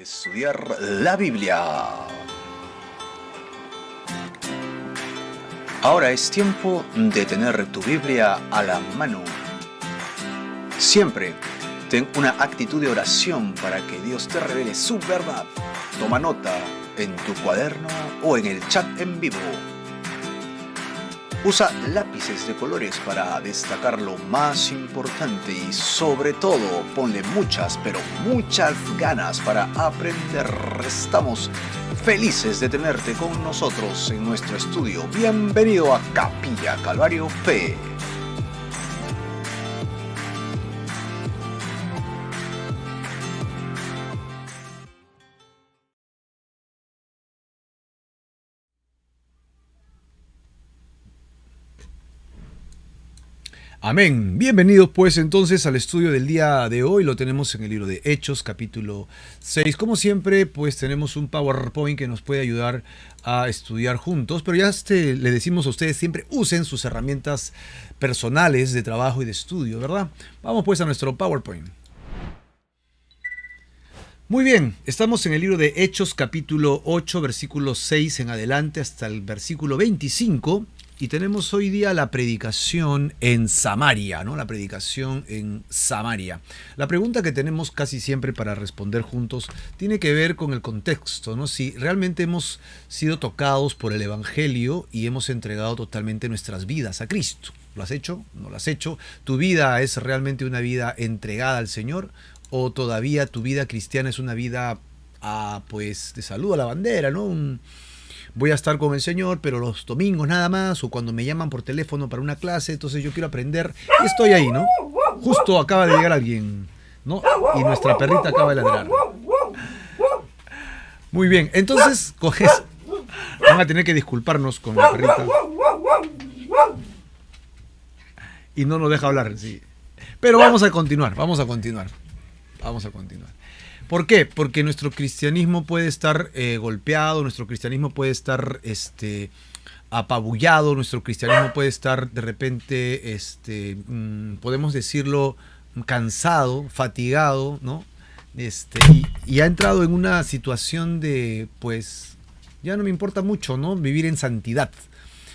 Estudiar la Biblia. Ahora es tiempo de tener tu Biblia a la mano. Siempre ten una actitud de oración para que Dios te revele su verdad. Toma nota en tu cuaderno o en el chat en vivo. Usa lápices de colores para destacar lo más importante y sobre todo ponle muchas, pero muchas ganas para aprender. Estamos felices de tenerte con nosotros en nuestro estudio. Bienvenido a Capilla Calvario Fe. Amén. Bienvenidos pues entonces al estudio del día de hoy. Lo tenemos en el libro de Hechos, capítulo 6. Como siempre, pues tenemos un PowerPoint que nos puede ayudar a estudiar juntos. Pero ya le decimos a ustedes, siempre usen sus herramientas personales de trabajo y de estudio, ¿verdad? Vamos pues a nuestro PowerPoint. Muy bien, estamos en el libro de Hechos, capítulo 8, versículo 6 en adelante hasta el versículo 25. Y tenemos hoy día la predicación en Samaria, ¿no? La predicación en Samaria. La pregunta que tenemos casi siempre para responder juntos tiene que ver con el contexto, ¿no? Si realmente hemos sido tocados por el Evangelio y hemos entregado totalmente nuestras vidas a Cristo. ¿Lo has hecho? ¿No lo has hecho? ¿Tu vida es realmente una vida entregada al Señor? ¿O todavía tu vida cristiana es una vida, pues, de saludo a la bandera, ¿no? Voy a estar con el Señor, pero los domingos nada más, o cuando me llaman por teléfono para una clase, entonces yo quiero aprender y estoy ahí, ¿no? Justo acaba de llegar alguien, ¿no? Y nuestra perrita acaba de ladrar. Muy bien, entonces coges, van a tener que disculparnos con la perrita. Y no nos deja hablar, sí. Pero vamos a continuar. ¿Por qué? Porque nuestro cristianismo puede estar golpeado, nuestro cristianismo puede estar apabullado, nuestro cristianismo puede estar de repente, podemos decirlo, cansado, fatigado, ¿no? Y ha entrado en una situación de, pues, ya no me importa mucho, ¿no? Vivir en santidad.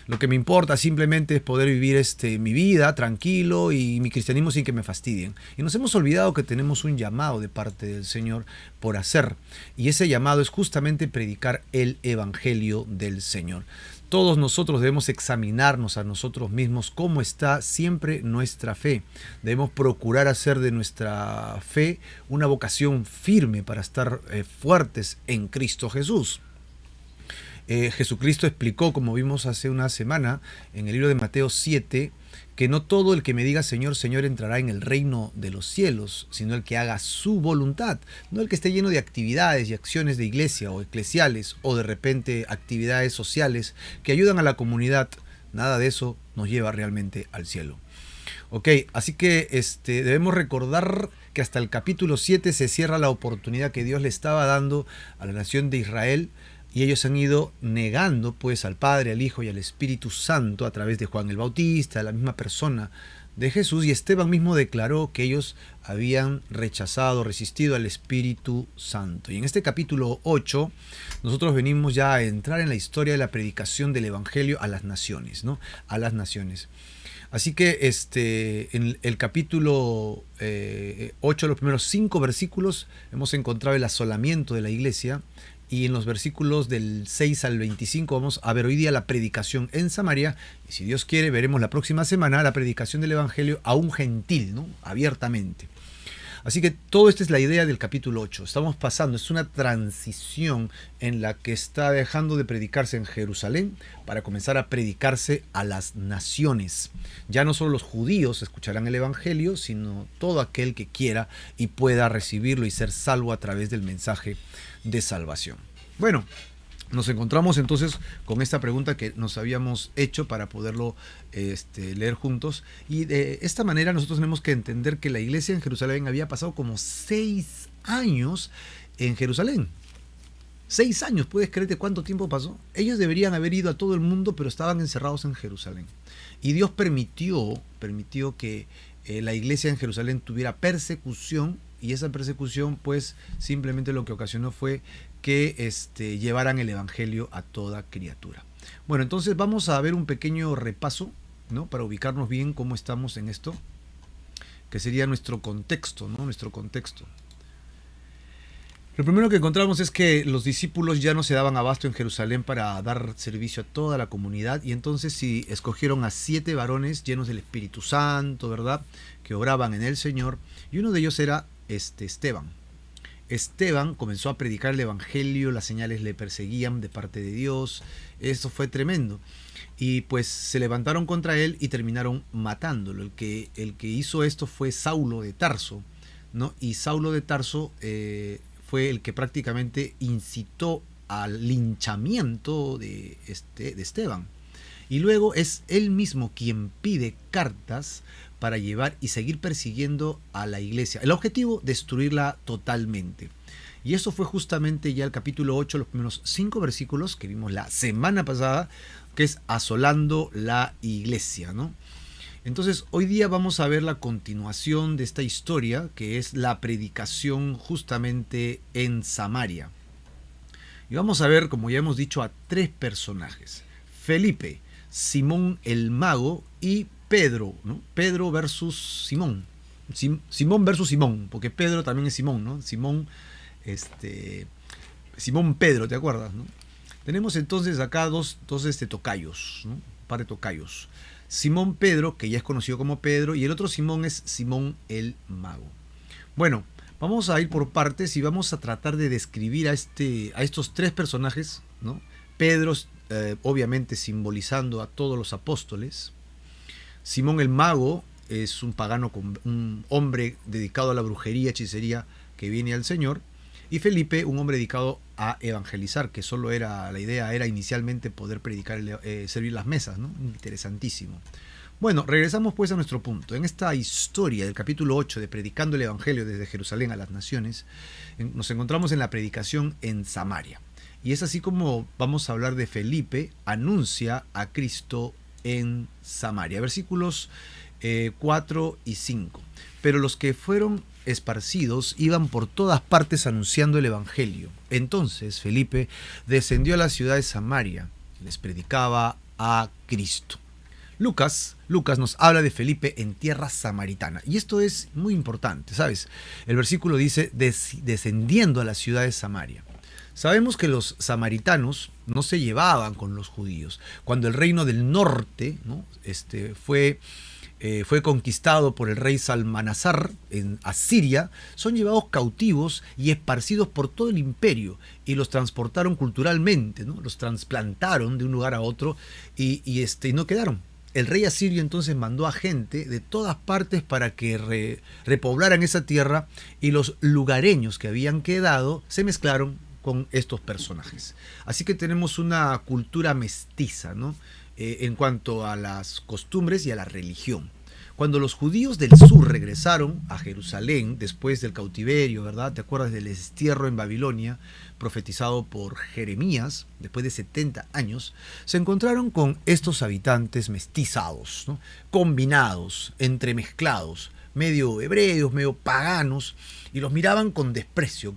Lo que me importa simplemente es poder vivir mi vida tranquilo y mi cristianismo sin que me fastidien. Y nos hemos olvidado que tenemos un llamado de parte del Señor por hacer. Y ese llamado es justamente predicar el Evangelio del Señor. Todos nosotros debemos examinarnos a nosotros mismos cómo está siempre nuestra fe. Debemos procurar hacer de nuestra fe una vocación firme para estar fuertes en Cristo Jesús. Jesucristo explicó, como vimos hace una semana, en el libro de Mateo 7, que no todo el que me diga Señor, Señor entrará en el reino de los cielos, sino el que haga su voluntad, no el que esté lleno de actividades y acciones de iglesia o eclesiales o de repente actividades sociales que ayudan a la comunidad. Nada de eso nos lleva realmente al cielo. Ok, así que debemos recordar que hasta el capítulo 7 se cierra la oportunidad que Dios le estaba dando a la nación de Israel. Y ellos han ido negando pues al Padre, al Hijo y al Espíritu Santo a través de Juan el Bautista, la misma persona de Jesús. Y Esteban mismo declaró que ellos habían resistido al Espíritu Santo. Y en este capítulo 8 nosotros venimos ya a entrar en la historia de la predicación del Evangelio a las naciones, ¿no? A las naciones. Así que en el capítulo 8, los primeros 5 versículos, hemos encontrado el asolamiento de la iglesia. Y en los versículos del 6 al 25 vamos a ver hoy día la predicación en Samaria. Y si Dios quiere, veremos la próxima semana la predicación del Evangelio a un gentil, ¿no? Abiertamente. Así que todo esto es la idea del capítulo 8. Estamos pasando, es una transición en la que está dejando de predicarse en Jerusalén para comenzar a predicarse a las naciones. Ya no solo los judíos escucharán el Evangelio, sino todo aquel que quiera y pueda recibirlo y ser salvo a través del mensaje de salvación. Bueno, nos encontramos entonces con esta pregunta que nos habíamos hecho para poderlo leer juntos, y de esta manera nosotros tenemos que entender que la iglesia en Jerusalén había pasado como 6 años en Jerusalén. 6 años, ¿puedes creerte cuánto tiempo pasó? Ellos deberían haber ido a todo el mundo, pero estaban encerrados en Jerusalén. Y Dios permitió que la iglesia en Jerusalén tuviera persecución y esa persecución pues simplemente lo que ocasionó fue que llevaran el evangelio a toda criatura. Bueno, entonces vamos a ver un pequeño repaso, ¿no? Para ubicarnos bien cómo estamos en esto, que sería nuestro contexto, ¿no? Nuestro contexto. Lo primero que encontramos es que los discípulos ya no se daban abasto en Jerusalén para dar servicio a toda la comunidad, y entonces sí escogieron a 7 varones llenos del Espíritu Santo, ¿verdad?, que obraban en el Señor, y uno de ellos era Esteban. Esteban comenzó a predicar el evangelio, las señales le perseguían de parte de Dios, esto fue tremendo. Y pues se levantaron contra él y terminaron matándolo. El que hizo esto fue Saulo de Tarso, ¿no? Y Saulo de Tarso fue el que prácticamente incitó al linchamiento de Esteban. Y luego es él mismo quien pide cartas para llevar y seguir persiguiendo a la iglesia. El objetivo, destruirla totalmente. Y eso fue justamente ya el capítulo 8, los primeros 5 versículos que vimos la semana pasada, que es asolando la iglesia, ¿no? Entonces hoy día vamos a ver la continuación de esta historia, que es la predicación justamente en Samaria. Y vamos a ver, como ya hemos dicho, a 3 personajes: Felipe, Simón el mago y Pedro, ¿no? Pedro versus Simón. Simón versus Simón, porque Pedro también es Simón, ¿no? Simón Pedro, ¿te acuerdas, no? Tenemos entonces acá dos tocayos, ¿no? Un par de tocayos. Simón Pedro, que ya es conocido como Pedro, y el otro Simón es Simón el mago. Bueno, vamos a ir por partes y vamos a tratar de describir a estos 3 personajes, ¿no? Pedro, obviamente simbolizando a todos los apóstoles. Simón el mago es un pagano, un hombre dedicado a la brujería, hechicería, que viene al Señor. Y Felipe, un hombre dedicado a evangelizar, que solo la idea era inicialmente poder predicar, servir las mesas, ¿no? Interesantísimo. Bueno, regresamos pues a nuestro punto. En esta historia del capítulo 8 de Predicando el Evangelio desde Jerusalén a las Naciones, nos encontramos en la predicación en Samaria. Y es así como vamos a hablar de Felipe, anuncia a Cristo en Samaria. Versículos 4 y 5. Pero los que fueron esparcidos iban por todas partes anunciando el evangelio. Entonces Felipe descendió a la ciudad de Samaria y les predicaba a Cristo. Lucas nos habla de Felipe en tierra samaritana, y esto es muy importante, ¿sabes? El versículo dice descendiendo a la ciudad de Samaria. Sabemos que los samaritanos no se llevaban con los judíos. Cuando el reino del norte, ¿no? fue conquistado por el rey Salmanasar en Asiria, son llevados cautivos y esparcidos por todo el imperio, y los transportaron culturalmente, ¿no? Los trasplantaron de un lugar a otro y no quedaron. El rey asirio entonces mandó a gente de todas partes para que repoblaran esa tierra, y los lugareños que habían quedado se mezclaron con estos personajes. Así que tenemos una cultura mestiza, ¿no? En cuanto a las costumbres y a la religión. Cuando los judíos del sur regresaron a Jerusalén después del cautiverio, ¿verdad? ¿Te acuerdas del destierro en Babilonia, profetizado por Jeremías, después de 70 años? Se encontraron con estos habitantes mestizados, ¿no? Combinados, entremezclados, medio hebreos, medio paganos, y los miraban con desprecio,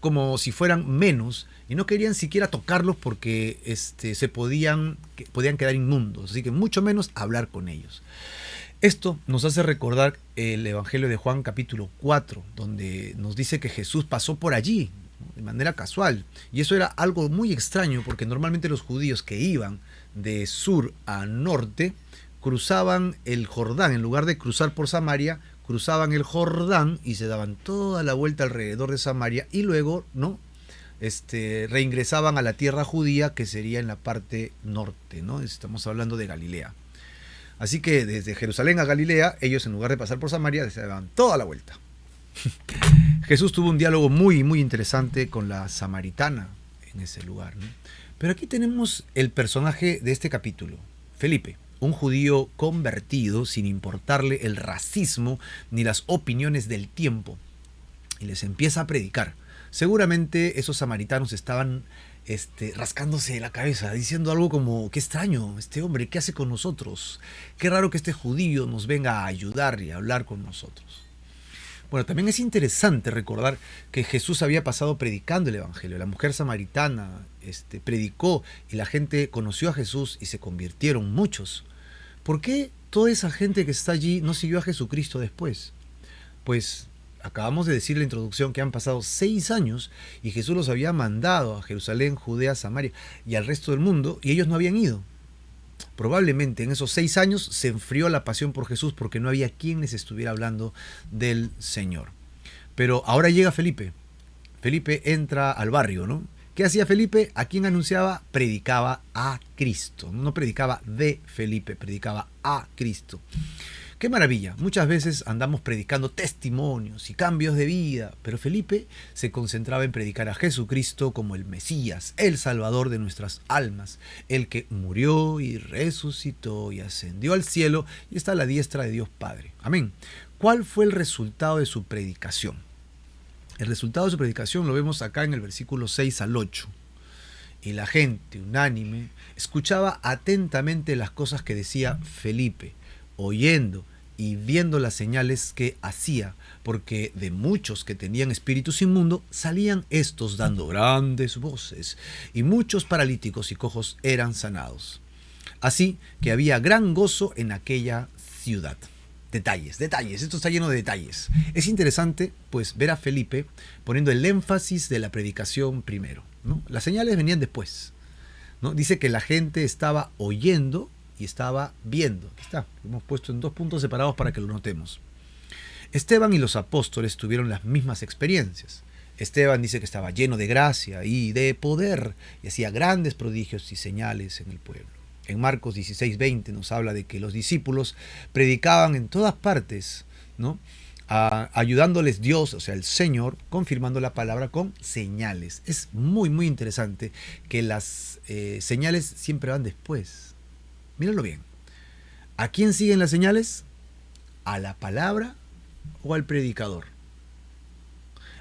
como si fueran menos, y no querían siquiera tocarlos porque podían quedar inmundos, así que mucho menos hablar con ellos. Esto nos hace recordar el Evangelio de Juan capítulo 4, donde nos dice que Jesús pasó por allí, ¿no? De manera casual, y eso era algo muy extraño, porque normalmente los judíos que iban de sur a norte cruzaban el Jordán. En lugar de cruzar por Samaria, cruzaban el Jordán y se daban toda la vuelta alrededor de Samaria, y luego, ¿no? Reingresaban a la tierra judía, que sería en la parte norte, ¿no? Estamos hablando de Galilea. Así que desde Jerusalén a Galilea, ellos, en lugar de pasar por Samaria, se daban toda la vuelta. Jesús tuvo un diálogo muy, muy interesante con la samaritana en ese lugar, ¿no? Pero aquí tenemos el personaje de este capítulo, Felipe, un judío convertido sin importarle el racismo ni las opiniones del tiempo, y les empieza a predicar. Seguramente esos samaritanos estaban rascándose la cabeza, diciendo algo como: qué extraño este hombre, ¿qué hace con nosotros? Qué raro que este judío nos venga a ayudar y a hablar con nosotros. Bueno, también es interesante recordar que Jesús había pasado predicando el Evangelio. La mujer samaritana predicó y la gente conoció a Jesús y se convirtieron muchos. ¿Por qué toda esa gente que está allí no siguió a Jesucristo después? Pues acabamos de decir en la introducción que han pasado 6 años y Jesús los había mandado a Jerusalén, Judea, Samaria y al resto del mundo y ellos no habían ido. Probablemente en esos 6 años se enfrió la pasión por Jesús porque no había quien les estuviera hablando del Señor. Pero ahora llega Felipe. Felipe entra al barrio, ¿no? ¿Qué hacía Felipe? ¿A quién anunciaba? Predicaba a Cristo. No predicaba de Felipe, predicaba a Cristo. ¡Qué maravilla! Muchas veces andamos predicando testimonios y cambios de vida, pero Felipe se concentraba en predicar a Jesucristo como el Mesías, el Salvador de nuestras almas, el que murió y resucitó y ascendió al cielo y está a la diestra de Dios Padre. Amén. ¿Cuál fue el resultado de su predicación? El resultado de su predicación lo vemos acá en el versículo 6 al 8. Y la gente, unánime, escuchaba atentamente las cosas que decía Felipe, oyendo y viendo las señales que hacía, porque de muchos que tenían espíritus inmundos salían estos dando grandes voces, y muchos paralíticos y cojos eran sanados. Así que había gran gozo en aquella ciudad. Detalles, esto está lleno de detalles. Es interesante, pues, ver a Felipe poniendo el énfasis de la predicación primero, ¿no? Las señales venían después, ¿no? Dice que la gente estaba oyendo y estaba viendo. Aquí está, lo hemos puesto en 2 puntos separados para que lo notemos. Esteban y los apóstoles tuvieron las mismas experiencias. Esteban dice que estaba lleno de gracia y de poder y hacía grandes prodigios y señales en el pueblo. En Marcos 16:20 nos habla de que los discípulos predicaban en todas partes, ¿no? Ayudándoles Dios, o sea, el Señor, confirmando la palabra con señales. Es muy, muy interesante que las señales siempre van después. Míralo bien. ¿A quién siguen las señales? ¿A la palabra o al predicador?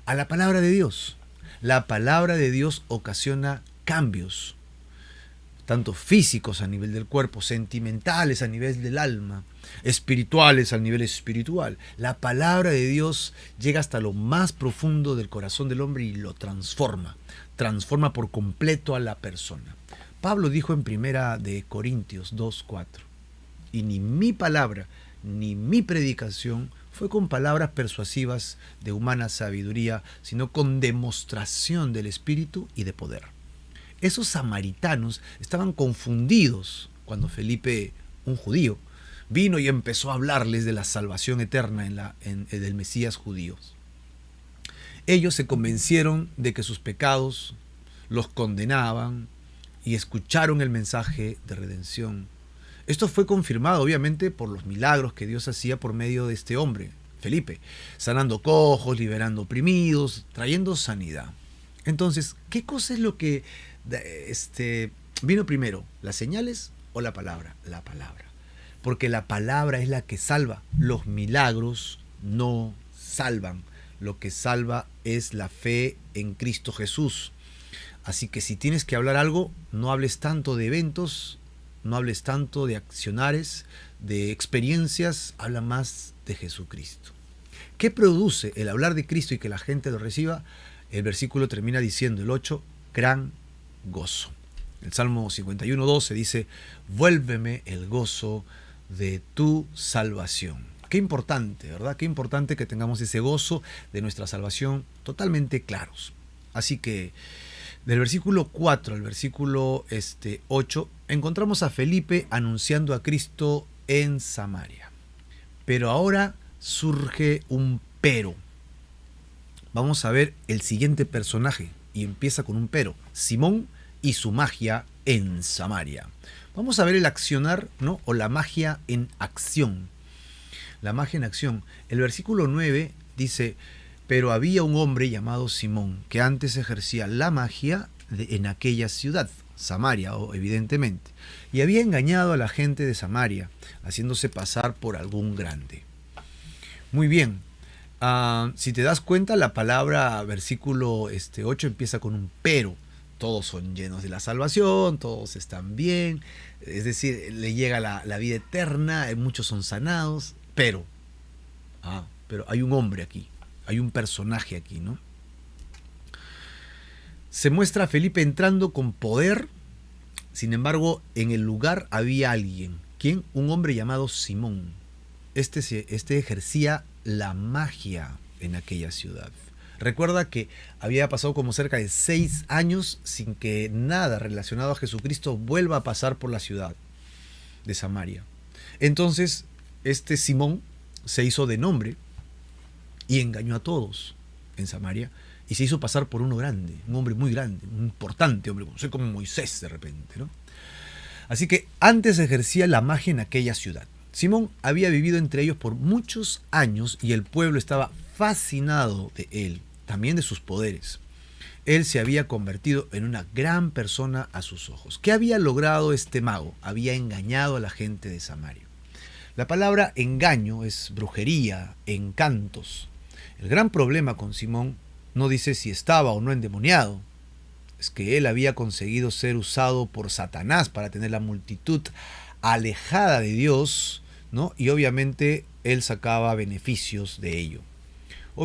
A la palabra de Dios. La palabra de Dios ocasiona cambios, tanto físicos a nivel del cuerpo, sentimentales a nivel del alma, espirituales al nivel espiritual. La palabra de Dios llega hasta lo más profundo del corazón del hombre y lo transforma por completo a la persona. Pablo dijo en 1 de Corintios 2:4, y ni mi palabra ni mi predicación fue con palabras persuasivas de humana sabiduría, sino con demostración del Espíritu y de poder. Esos samaritanos estaban confundidos cuando Felipe, un judío, vino y empezó a hablarles de la salvación eterna del Mesías judío. Ellos se convencieron de que sus pecados los condenaban y escucharon el mensaje de redención. Esto fue confirmado obviamente por los milagros que Dios hacía por medio de este hombre, Felipe, sanando cojos, liberando oprimidos, trayendo sanidad. Entonces, ¿qué cosa es lo que vino primero? ¿Las señales o la palabra? La palabra. Porque la palabra es la que salva. Los milagros no salvan. Lo que salva es la fe en Cristo Jesús. Así que si tienes que hablar algo, no hables tanto de eventos, no hables tanto de accionares, de experiencias, habla más de Jesucristo. ¿Qué produce el hablar de Cristo y que la gente lo reciba? El versículo termina diciendo, el 8, gran gozo. El Salmo 51:12 dice, vuélveme el gozo de tu salvación. Qué importante, ¿verdad? Qué importante que tengamos ese gozo de nuestra salvación totalmente claros. Así que del versículo 4 al versículo 8 encontramos a Felipe anunciando a Cristo en Samaria. Pero ahora surge un pero. Vamos a ver el siguiente personaje y empieza con un pero. Simón y su magia en Samaria. Vamos a ver el accionar, ¿no? O la magia en acción. La magia en acción. El versículo 9 dice, pero había un hombre llamado Simón que antes ejercía la magia en aquella ciudad, Samaria, evidentemente, y había engañado a la gente de Samaria, haciéndose pasar por algún grande. Muy bien. Si te das cuenta, la palabra versículo 8 empieza con un pero. Todos son llenos de la salvación, todos están bien, es decir, le llega la vida eterna, muchos son sanados, pero hay un hombre aquí, Hay un personaje aquí, ¿no? Se muestra a Felipe entrando con poder. Sin embargo, en el lugar había alguien. ¿Quién? Un hombre llamado Simón. Este ejercía la magia en aquella ciudad. Recuerda que había pasado como cerca de 6 años sin que nada relacionado a Jesucristo vuelva a pasar por la ciudad de Samaria. Entonces, este Simón se hizo de nombre y engañó a todos en Samaria y se hizo pasar por uno grande, un hombre muy grande, un importante hombre, soy como Moisés de repente, ¿no? Así que antes ejercía la magia en aquella ciudad. Simón había vivido entre ellos por muchos años y el pueblo estaba fascinado de él, también de sus poderes. Él se había convertido en una gran persona a sus ojos. ¿Qué había logrado este mago? Había engañado a la gente de Samaria. La palabra engaño es brujería, encantos. El gran problema con Simón no dice si estaba o no endemoniado. Es que él había conseguido ser usado por Satanás para tener la multitud alejada de Dios, ¿no? Y obviamente él sacaba beneficios de ello.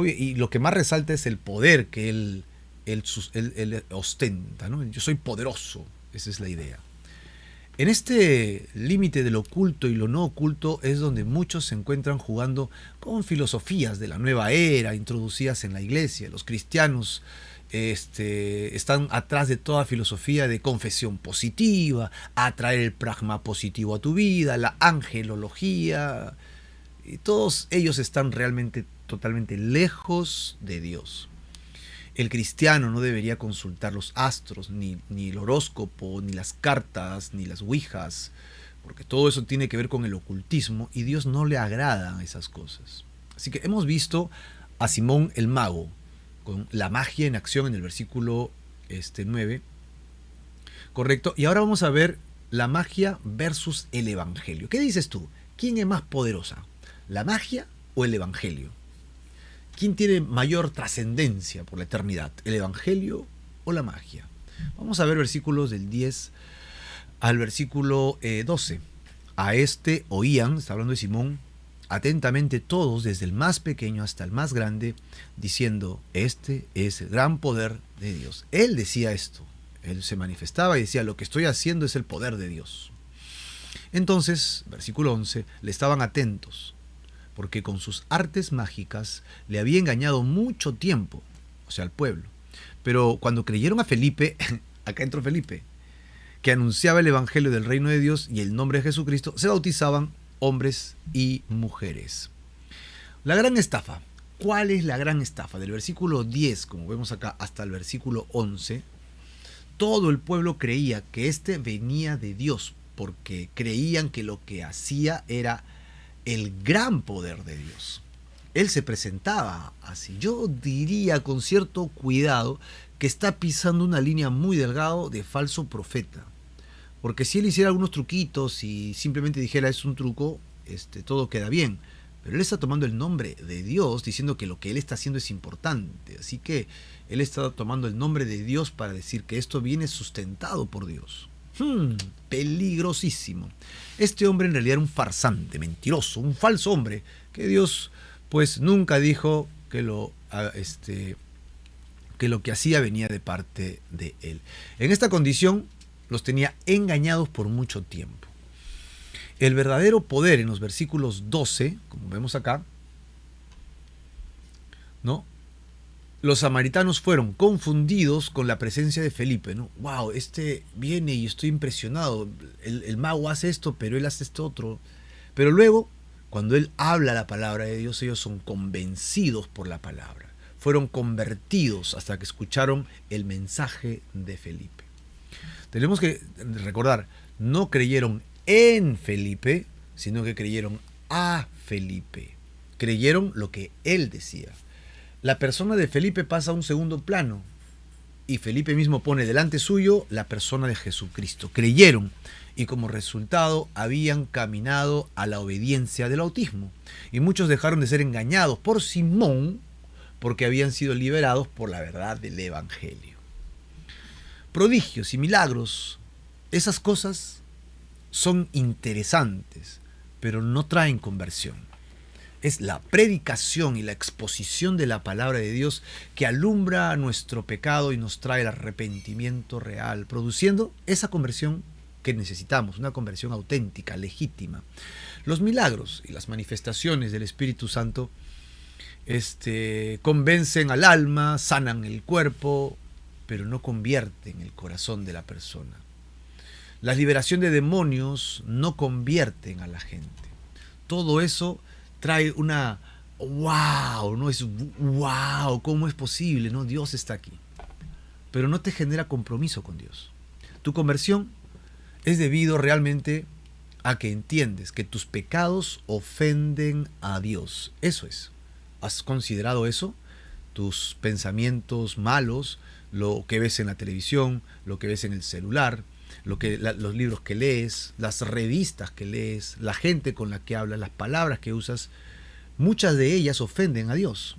Y lo que más resalta es el poder que él ostenta, ¿no? Yo soy poderoso, esa es la idea. En este límite de lo oculto y lo no oculto es donde muchos se encuentran jugando con filosofías de la nueva era introducidas en la iglesia. Los cristianos están atrás de toda filosofía de confesión positiva, atraer el pragma positivo a tu vida, la angelología. Y todos ellos están realmente totalmente lejos de Dios. El cristiano no debería consultar los astros, ni el horóscopo, ni las cartas, ni las ouijas, porque todo eso tiene que ver con el ocultismo y Dios no le agradan esas cosas. Así que hemos visto a Simón el mago, con la magia en acción en el versículo 9, correcto, y ahora vamos a ver la magia versus el evangelio. ¿Qué dices tú? ¿Quién es más poderosa? ¿La magia o el evangelio? ¿Quién tiene mayor trascendencia por la eternidad? ¿El evangelio o la magia? Vamos a ver versículos del 10 al versículo 12. A este oían, está hablando de Simón, atentamente todos, desde el más pequeño hasta el más grande, diciendo, este es el gran poder de Dios. Él decía esto, él se manifestaba y decía, lo que estoy haciendo es el poder de Dios. Entonces, versículo 11, le estaban atentos, porque con sus artes mágicas le había engañado mucho tiempo, o sea, al pueblo. Pero cuando creyeron a Felipe, acá entró Felipe, que anunciaba el evangelio del reino de Dios y el nombre de Jesucristo, se bautizaban hombres y mujeres. La gran estafa. ¿Cuál es la gran estafa? Del versículo 10, como vemos acá, hasta el versículo 11, todo el pueblo creía que este venía de Dios, porque creían que lo que hacía era el gran poder de Dios. Él se presentaba así. Yo diría con cierto cuidado que está pisando una línea muy delgada de falso profeta. Porque si él hiciera algunos truquitos y simplemente dijera es un truco, todo queda bien. Pero él está tomando el nombre de Dios diciendo que lo que él está haciendo es importante. Así que él está tomando el nombre de Dios para decir que esto viene sustentado por Dios. Peligrosísimo. Este hombre en realidad era un farsante, mentiroso, un falso hombre, que Dios pues nunca dijo que lo que hacía venía de parte de él. En esta condición los tenía engañados por mucho tiempo. El verdadero poder en los versículos 12, como vemos acá, ¿no? Los samaritanos fueron confundidos con la presencia de Felipe, ¿no? Wow, viene y estoy impresionado. El mago hace esto, pero él hace esto otro. Pero luego, cuando él habla la palabra de Dios, ellos son convencidos por la palabra. Fueron convertidos hasta que escucharon el mensaje de Felipe. Tenemos que recordar, no creyeron en Felipe, sino que creyeron a Felipe. Creyeron lo que él decía. La persona de Felipe pasa a un segundo plano y Felipe mismo pone delante suyo la persona de Jesucristo. Creyeron y como resultado habían caminado a la obediencia del bautismo. Y muchos dejaron de ser engañados por Simón porque habían sido liberados por la verdad del evangelio. Prodigios y milagros, esas cosas son interesantes, pero no traen conversión. Es la predicación y la exposición de la palabra de Dios que alumbra nuestro pecado y nos trae el arrepentimiento real, produciendo esa conversión que necesitamos, una conversión auténtica, legítima. Los milagros y las manifestaciones del Espíritu Santo convencen al alma, sanan el cuerpo, pero no convierten el corazón de la persona. La liberación de demonios no convierten a la gente. Todo eso trae una wow, ¿no? Es wow, ¿cómo es posible? ¿No? Dios está aquí. Pero no te genera compromiso con Dios. Tu conversión es debido realmente a que entiendes que tus pecados ofenden a Dios. Eso es. ¿Has considerado eso? Tus pensamientos malos, lo que ves en la televisión, lo que ves en el celular, los libros que lees, las revistas que lees, la gente con la que hablas, las palabras que usas, muchas de ellas ofenden a Dios.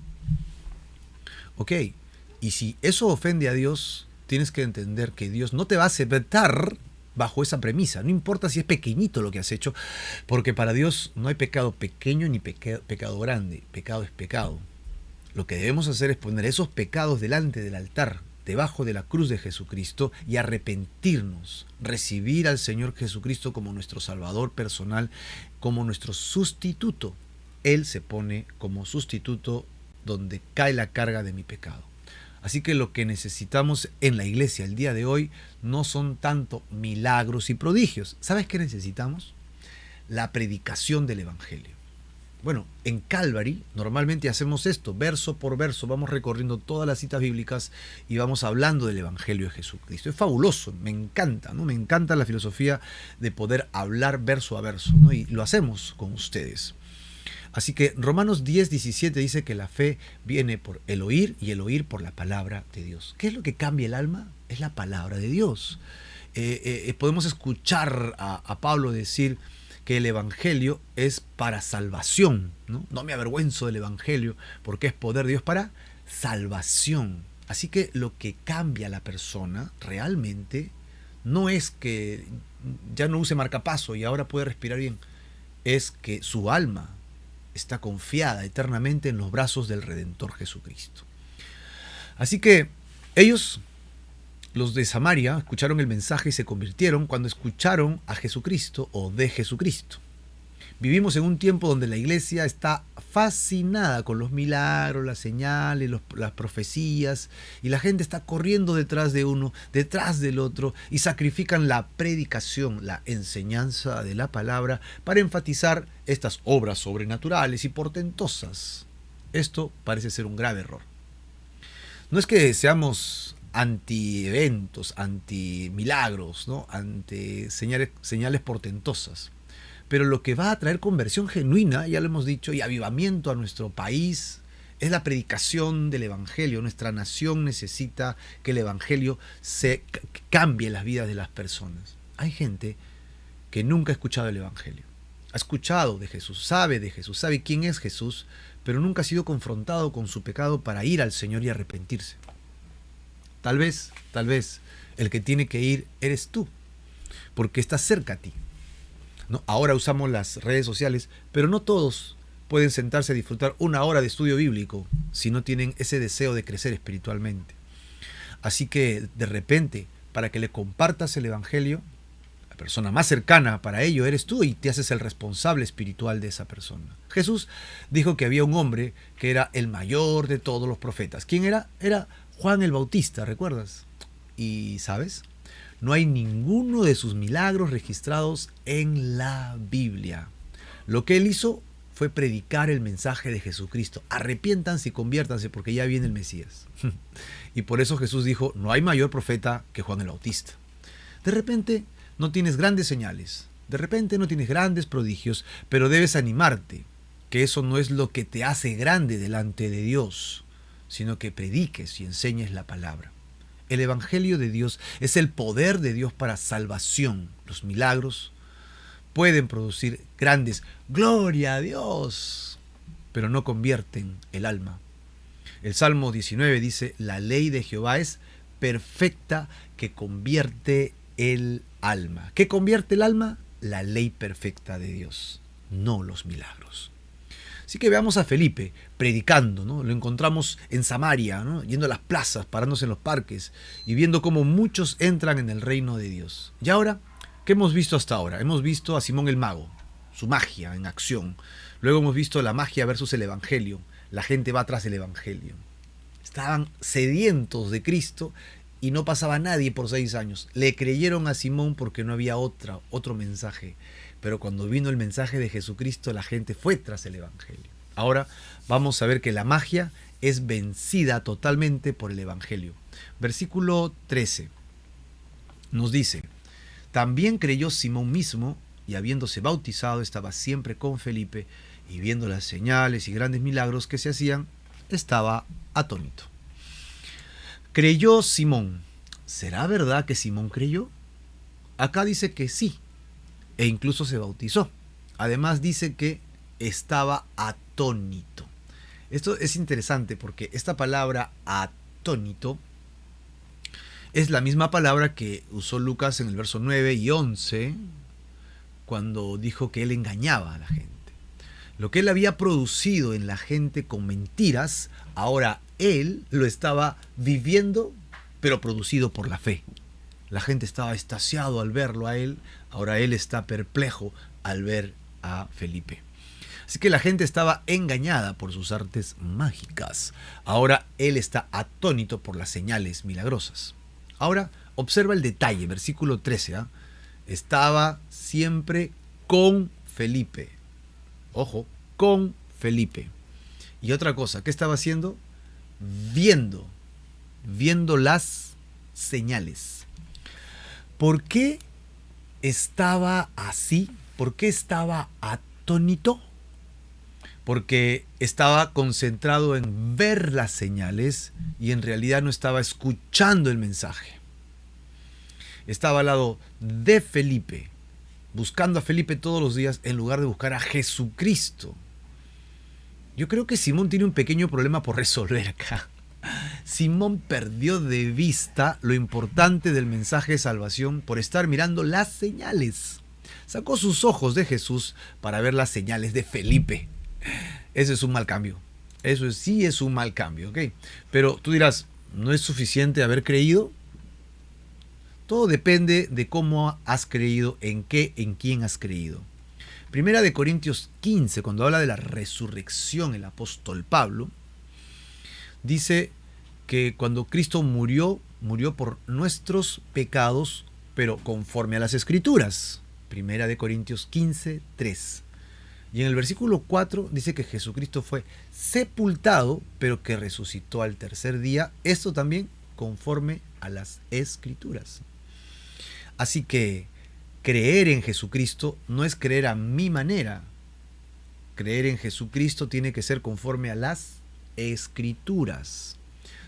Ok, y si eso ofende a Dios, tienes que entender que Dios no te va a aceptar bajo esa premisa. No importa si es pequeñito lo que has hecho, porque para Dios no hay pecado pequeño ni pecado grande. Pecado es pecado. Lo que debemos hacer es poner esos pecados delante del altar, debajo de la cruz de Jesucristo, y arrepentirnos, recibir al Señor Jesucristo como nuestro Salvador personal, como nuestro sustituto. Él se pone como sustituto donde cae la carga de mi pecado. Así que lo que necesitamos en la iglesia el día de hoy no son tanto milagros y prodigios. ¿Sabes qué necesitamos? La predicación del Evangelio. Bueno, en Calvary normalmente hacemos esto, verso por verso, vamos recorriendo todas las citas bíblicas y vamos hablando del Evangelio de Jesucristo. Es fabuloso, me encanta, ¿no? Me encanta la filosofía de poder hablar verso a verso, ¿no? Y lo hacemos con ustedes. Así que Romanos 10:17 dice que la fe viene por el oír y el oír por la palabra de Dios. ¿Qué es lo que cambia el alma? Es la palabra de Dios. Podemos escuchar a Pablo decir que el Evangelio es para salvación, ¿no? No me avergüenzo del Evangelio porque es poder de Dios para salvación. Así que lo que cambia a la persona realmente no es que ya no use marcapaso y ahora puede respirar bien. Es que su alma está confiada eternamente en los brazos del Redentor Jesucristo. Así que ellos, los de Samaria, escucharon el mensaje y se convirtieron cuando escucharon a Jesucristo o de Jesucristo. Vivimos en un tiempo donde la iglesia está fascinada con los milagros, las señales, las profecías, y la gente está corriendo detrás de uno, detrás del otro, y sacrifican la predicación, la enseñanza de la palabra para enfatizar estas obras sobrenaturales y portentosas. Esto parece ser un grave error. No es que seamos anti-eventos, anti-milagros, ¿no? Anti-señales portentosas. Pero lo que va a traer conversión genuina, ya lo hemos dicho, y avivamiento a nuestro país, es la predicación del Evangelio. Nuestra nación necesita que el Evangelio cambie las vidas de las personas. Hay gente que nunca ha escuchado el Evangelio. Ha escuchado de Jesús, sabe quién es Jesús, pero nunca ha sido confrontado con su pecado para ir al Señor y arrepentirse. Tal vez, el que tiene que ir eres tú, porque está cerca a ti. ¿No? Ahora usamos las redes sociales, pero no todos pueden sentarse a disfrutar una hora de estudio bíblico si no tienen ese deseo de crecer espiritualmente. Así que de repente, para que le compartas el Evangelio, la persona más cercana para ello eres tú y te haces el responsable espiritual de esa persona. Jesús dijo que había un hombre que era el mayor de todos los profetas. ¿Quién era? Era Juan el Bautista, ¿recuerdas? Y ¿sabes? No hay ninguno de sus milagros registrados en la Biblia. Lo que él hizo fue predicar el mensaje de Jesucristo. Arrepiéntanse y conviértanse porque ya viene el Mesías. Y por eso Jesús dijo, no hay mayor profeta que Juan el Bautista. De repente no tienes grandes señales, de repente no tienes grandes prodigios, pero debes animarte, que eso no es lo que te hace grande delante de Dios, sino que prediques y enseñes la palabra. El Evangelio de Dios es el poder de Dios para salvación. Los milagros pueden producir grandes gloria a Dios, pero no convierten el alma. El Salmo 19 dice, la ley de Jehová es perfecta que convierte el alma. ¿Qué convierte el alma? La ley perfecta de Dios, no los milagros. Así que veamos a Felipe predicando, ¿no? Lo encontramos en Samaria, ¿no? Yendo a las plazas, parándose en los parques y viendo cómo muchos entran en el reino de Dios. Y ahora, ¿qué hemos visto hasta ahora? Hemos visto a Simón el Mago, su magia en acción. Luego hemos visto la magia versus el evangelio. La gente va tras el evangelio. Estaban sedientos de Cristo y no pasaba nadie por 6 años. Le creyeron a Simón porque no había otro mensaje. Pero cuando vino el mensaje de Jesucristo, la gente fue tras el evangelio. Ahora vamos a ver que la magia es vencida totalmente por el evangelio. Versículo 13 nos dice: también creyó Simón mismo, y habiéndose bautizado estaba siempre con Felipe, y viendo las señales y grandes milagros que se hacían, estaba atónito. Creyó Simón. ¿Será verdad que Simón creyó? Acá dice que sí, e incluso se bautizó. Además dice que estaba atónito. Esto es interesante porque esta palabra atónito es la misma palabra que usó Lucas en el verso 9 y 11 cuando dijo que él engañaba a la gente. Lo que él había producido en la gente con mentiras, ahora él lo estaba viviendo, pero producido por la fe. La gente estaba extasiado al verlo a él, ahora él está perplejo al ver a Felipe. Así que la gente estaba engañada por sus artes mágicas. Ahora él está atónito por las señales milagrosas. Ahora observa el detalle, versículo 13. Estaba siempre con Felipe. Ojo, con Felipe. Y otra cosa, ¿qué estaba haciendo? Viendo las señales. ¿Por qué estaba así? ¿Por qué estaba atónito? Porque estaba concentrado en ver las señales y en realidad no estaba escuchando el mensaje. Estaba al lado de Felipe, buscando a Felipe todos los días en lugar de buscar a Jesucristo. Yo creo que Simón tiene un pequeño problema por resolver acá. Simón perdió de vista lo importante del mensaje de salvación por estar mirando las señales. Sacó sus ojos de Jesús para ver las señales de Felipe. Eso es un mal cambio. Eso sí es un mal cambio, ¿ok? Pero tú dirás, ¿no es suficiente haber creído? Todo depende de cómo has creído, en quién has creído. Primera de Corintios 15, cuando habla de la resurrección, el apóstol Pablo dice que cuando Cristo murió por nuestros pecados, pero conforme a las Escrituras. Primera de Corintios 15, 3. Y en el versículo 4 dice que Jesucristo fue sepultado, pero que resucitó al tercer día. Esto también conforme a las Escrituras. Así que creer en Jesucristo no es creer a mi manera. Creer en Jesucristo tiene que ser conforme a las Escrituras.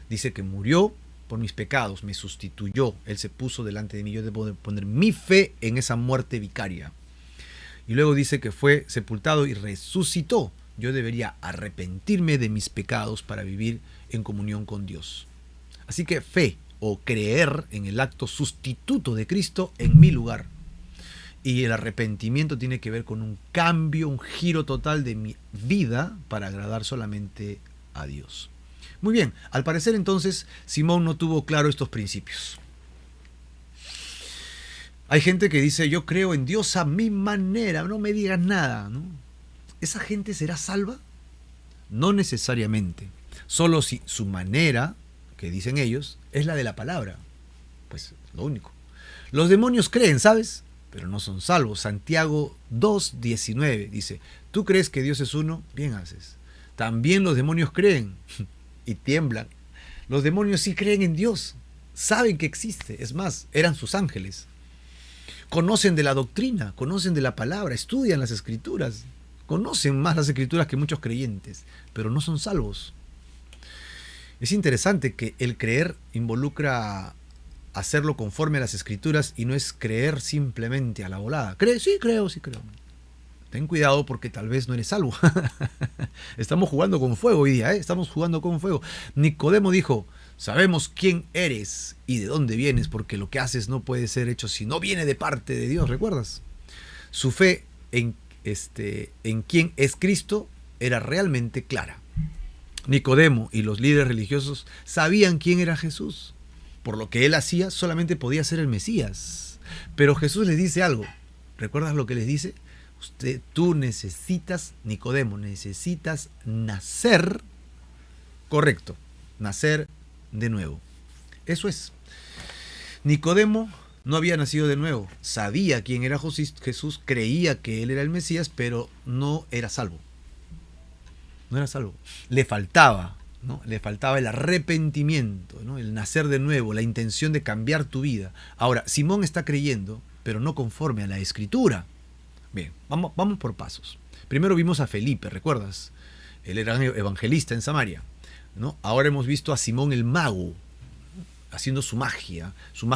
Dice que murió por mis pecados, me sustituyó, Él se puso delante de mí, yo debo poner mi fe en esa muerte vicaria. Y luego dice que fue sepultado y resucitó. Yo debería arrepentirme de mis pecados para vivir en comunión con Dios. Así que fe o creer en el acto sustituto de Cristo en mi lugar. Y el arrepentimiento tiene que ver con un cambio, un giro total de mi vida para agradar solamente a Dios. Muy bien, al parecer entonces Simón no tuvo claro estos principios. Hay gente que dice, yo creo en Dios a mi manera, no me digas nada, ¿no? ¿Esa gente será salva? No necesariamente. Solo si su manera, que dicen ellos, es la de la palabra. Pues lo único. Los demonios creen, ¿sabes? Pero no son salvos. Santiago 2:19 dice, ¿tú crees que Dios es uno? Bien haces. También los demonios creen y tiemblan. Los demonios sí creen en Dios. Saben que existe. Es más, eran sus ángeles. Conocen de la doctrina, conocen de la palabra, estudian las Escrituras. Conocen más las Escrituras que muchos creyentes, pero no son salvos. Es interesante que el creer involucra hacerlo conforme a las Escrituras y no es creer simplemente a la volada. ¿Crees? Sí, creo, sí creo. Ten cuidado porque tal vez no eres salvo. Estamos jugando con fuego hoy día, ¿eh? Estamos jugando con fuego. Nicodemo dijo, sabemos quién eres y de dónde vienes, porque lo que haces no puede ser hecho si no viene de parte de Dios, ¿recuerdas? Su fe en quién es Cristo era realmente clara. Nicodemo y los líderes religiosos sabían quién era Jesús. Por lo que él hacía, solamente podía ser el Mesías. Pero Jesús les dice algo. ¿Recuerdas lo que les dice? Tú necesitas, Nicodemo, necesitas nacer, correcto, nacer de nuevo. Eso es. Nicodemo no había nacido de nuevo. Sabía quién era Jesús, creía que él era el Mesías, pero no era salvo. No era salvo. Le faltaba, ¿no? Le faltaba el arrepentimiento, ¿no? El nacer de nuevo, la intención de cambiar tu vida. Ahora, Simón está creyendo, pero no conforme a la Escritura. Bien, vamos por pasos. Primero vimos a Felipe, ¿recuerdas? Él era evangelista en Samaria, ¿no? Ahora hemos visto a Simón el mago, haciendo su magia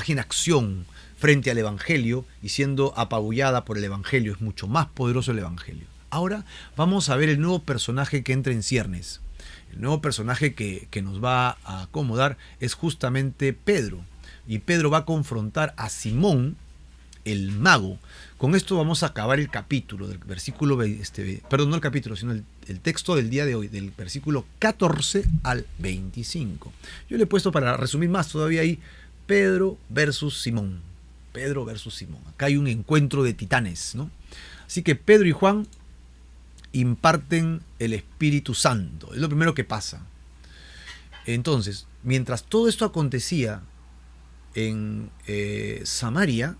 en acción frente al Evangelio y siendo apabullada por el Evangelio. Es mucho más poderoso el Evangelio. Ahora vamos a ver el nuevo personaje que entra en ciernes. El nuevo personaje que nos va a acomodar es justamente Pedro. Y Pedro va a confrontar a Simón, el mago. Con esto vamos a acabar el capítulo del versículo, no el capítulo, sino el texto del día de hoy, del versículo 14 al 25. Yo le he puesto, para resumir más todavía ahí, Pedro versus Simón. Pedro versus Simón. Acá hay un encuentro de titanes, ¿no? Así que Pedro y Juan imparten el Espíritu Santo. Es lo primero que pasa. Entonces, mientras todo esto acontecía en Samaria,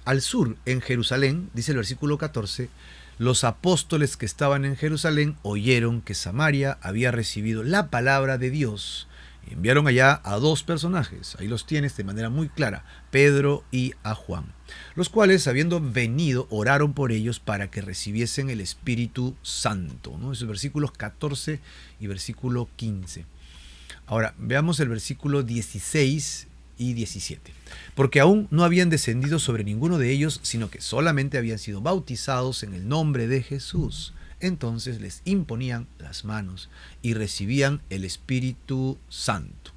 al sur, en Jerusalén, dice el versículo 14, los apóstoles que estaban en Jerusalén oyeron que Samaria había recibido la palabra de Dios. Enviaron allá a dos personajes, ahí los tienes de manera muy clara, Pedro y a Juan, los cuales, habiendo venido, oraron por ellos para que recibiesen el Espíritu Santo, ¿no? Esos versículos 14 y versículo 15. Ahora, veamos el versículo 16 y 17. Porque aún no habían descendido sobre ninguno de ellos, sino que solamente habían sido bautizados en el nombre de Jesús. Entonces les imponían las manos y recibían el Espíritu Santo.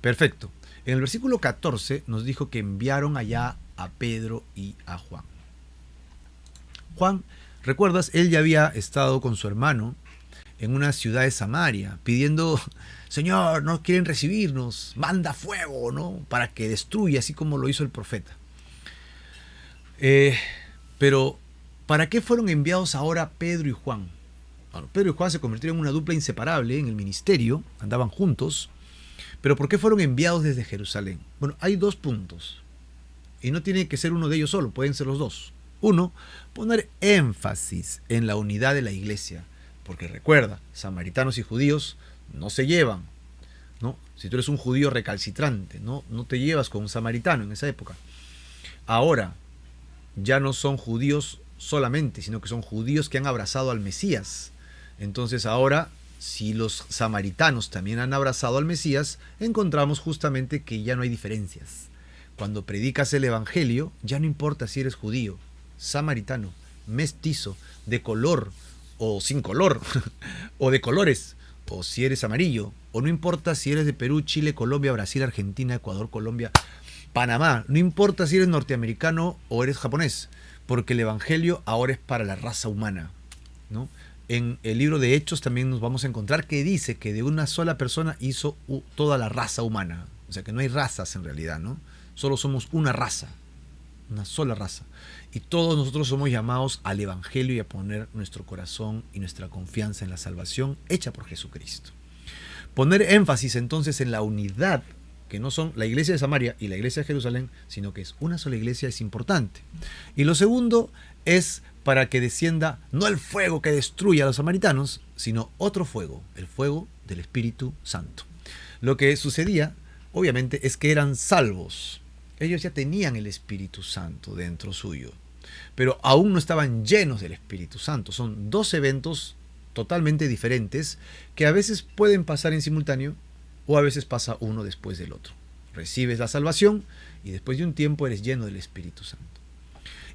Perfecto. En el versículo 14 nos dijo que enviaron allá a Pedro y a Juan. Juan, ¿recuerdas? Él ya había estado con su hermano en una ciudad de Samaria, pidiendo: Señor, no quieren recibirnos, manda fuego, ¿no? Para que destruya, así como lo hizo el profeta. Pero, ¿para qué fueron enviados ahora Pedro y Juan? Bueno, Pedro y Juan se convirtieron en una dupla inseparable en el ministerio, andaban juntos. Pero ¿por qué fueron enviados desde Jerusalén? Bueno, hay dos puntos. Y no tiene que ser uno de ellos solo, pueden ser los dos. Uno, poner énfasis en la unidad de la iglesia. Porque recuerda, samaritanos y judíos no se llevan, ¿no? Si tú eres un judío recalcitrante, no te llevas con un samaritano en esa época. Ahora, ya no son judíos solamente, sino que son judíos que han abrazado al Mesías. Entonces ahora, si los samaritanos también han abrazado al Mesías, encontramos justamente que ya no hay diferencias. Cuando predicas el Evangelio, ya no importa si eres judío, samaritano, mestizo, de color o sin color, o de colores, o si eres amarillo, o no importa si eres de Perú, Chile, Colombia, Brasil, Argentina, Ecuador, Colombia, Panamá, no importa si eres norteamericano o eres japonés, porque el Evangelio ahora es para la raza humana, ¿no? En el libro de Hechos también nos vamos a encontrar que dice que de una sola persona hizo toda la raza humana, o sea que no hay razas en realidad, ¿no? Solo somos una raza, una sola raza. Y todos nosotros somos llamados al Evangelio y a poner nuestro corazón y nuestra confianza en la salvación hecha por Jesucristo. Poner énfasis entonces en la unidad, que no son la iglesia de Samaria y la iglesia de Jerusalén, sino que es una sola iglesia, es importante. Y lo segundo es para que descienda no el fuego que destruye a los samaritanos, sino otro fuego, el fuego del Espíritu Santo. Lo que sucedía, obviamente, es que eran salvos. Ellos ya tenían el Espíritu Santo dentro suyo, pero aún no estaban llenos del Espíritu Santo. Son dos eventos totalmente diferentes que a veces pueden pasar en simultáneo o a veces pasa uno después del otro. Recibes la salvación y después de un tiempo eres lleno del Espíritu Santo.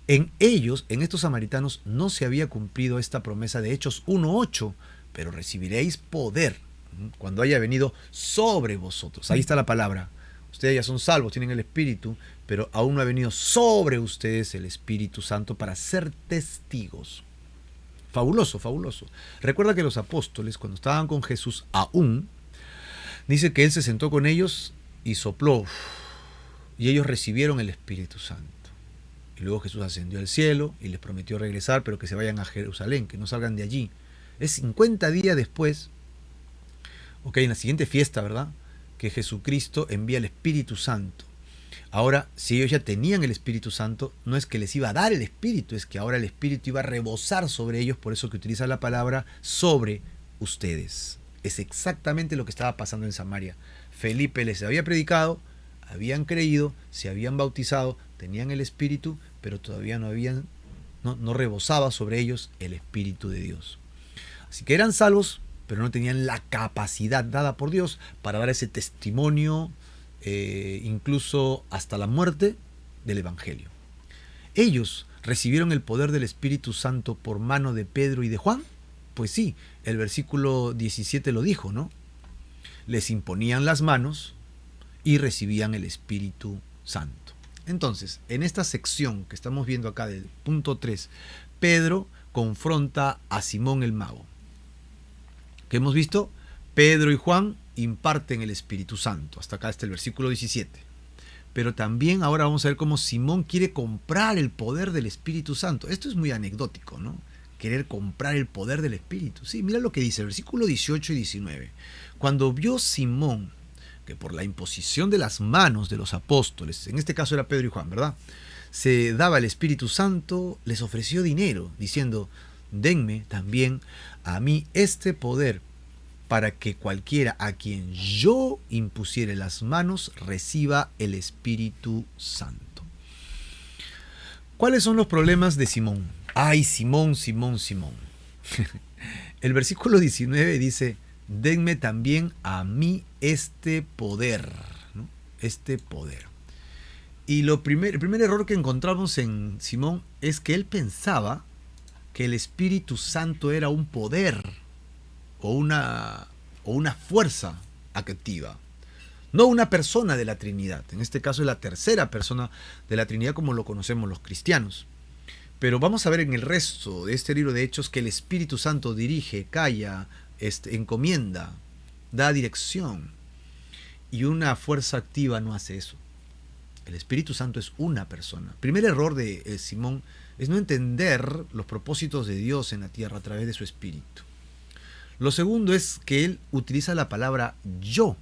En ellos, en estos samaritanos, no se había cumplido esta promesa de Hechos 1:8, pero recibiréis poder cuando haya venido sobre vosotros. Ahí está la palabra. Ustedes ya son salvos, tienen el Espíritu, pero aún no ha venido sobre ustedes el Espíritu Santo para ser testigos. Fabuloso, fabuloso. Recuerda que los apóstoles, cuando estaban con Jesús aún, dice que Él se sentó con ellos y sopló, y ellos recibieron el Espíritu Santo. Y luego Jesús ascendió al cielo y les prometió regresar, pero que se vayan a Jerusalén, que no salgan de allí. Es 50 días después, en la siguiente fiesta, ¿verdad?, que Jesucristo envía el Espíritu Santo. Ahora, si ellos ya tenían el Espíritu Santo, no es que les iba a dar el Espíritu, es que ahora el Espíritu iba a rebosar sobre ellos, por eso que utiliza la palabra sobre ustedes. Es exactamente lo que estaba pasando en Samaria. Felipe les había predicado, habían creído, se habían bautizado, tenían el Espíritu, pero todavía no rebosaba sobre ellos el Espíritu de Dios. Así que eran salvos, pero no tenían la capacidad dada por Dios para dar ese testimonio, incluso hasta la muerte, del Evangelio. ¿Ellos recibieron el poder del Espíritu Santo por mano de Pedro y de Juan? Pues sí, el versículo 17 lo dijo, ¿no? Les imponían las manos y recibían el Espíritu Santo. Entonces, en esta sección que estamos viendo acá del punto 3, Pedro confronta a Simón el mago. ¿Qué hemos visto? Pedro y Juan imparten el Espíritu Santo. Hasta acá está el versículo 17. Pero también ahora vamos a ver cómo Simón quiere comprar el poder del Espíritu Santo. Esto es muy anecdótico, ¿no? Querer comprar el poder del Espíritu. Sí, mira lo que dice el versículo 18 y 19. Cuando vio Simón que por la imposición de las manos de los apóstoles, en este caso era Pedro y Juan, ¿verdad?, se daba el Espíritu Santo, les ofreció dinero, diciendo: denme también a mí este poder, para que cualquiera a quien yo impusiere las manos reciba el Espíritu Santo. ¿Cuáles son los problemas de Simón? ¡Ay, Simón, Simón, Simón! El versículo 19 dice: denme también a mí este poder, ¿no? Este poder. Y el primer error que encontramos en Simón es que él pensaba que el Espíritu Santo era un poder o una fuerza activa, no una persona de la Trinidad. En este caso es la tercera persona de la Trinidad, como lo conocemos los cristianos. Pero vamos a ver en el resto de este libro de Hechos que el Espíritu Santo dirige, calla, encomienda, da dirección, y una fuerza activa no hace eso. El Espíritu Santo es una persona. El primer error de Simón es no entender los propósitos de Dios en la tierra a través de su Espíritu. Lo segundo es que él utiliza la palabra yo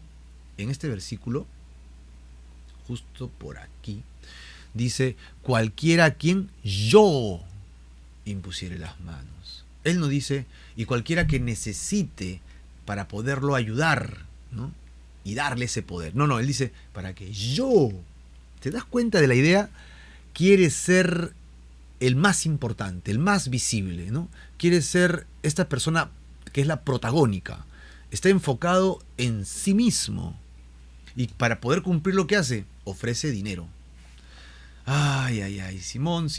en este versículo, justo por aquí. Dice: cualquiera a quien yo impusiere las manos. Él no dice: y cualquiera que necesite para poderlo ayudar, ¿no?, y darle ese poder. No, él dice: para que yo. ¿Te das cuenta de la idea? Quiere ser el más importante, el más visible, ¿no? Quiere ser esta persona que es la protagónica. Está enfocado en sí mismo. Y para poder cumplir lo que hace, ofrece dinero. Ay, Simón.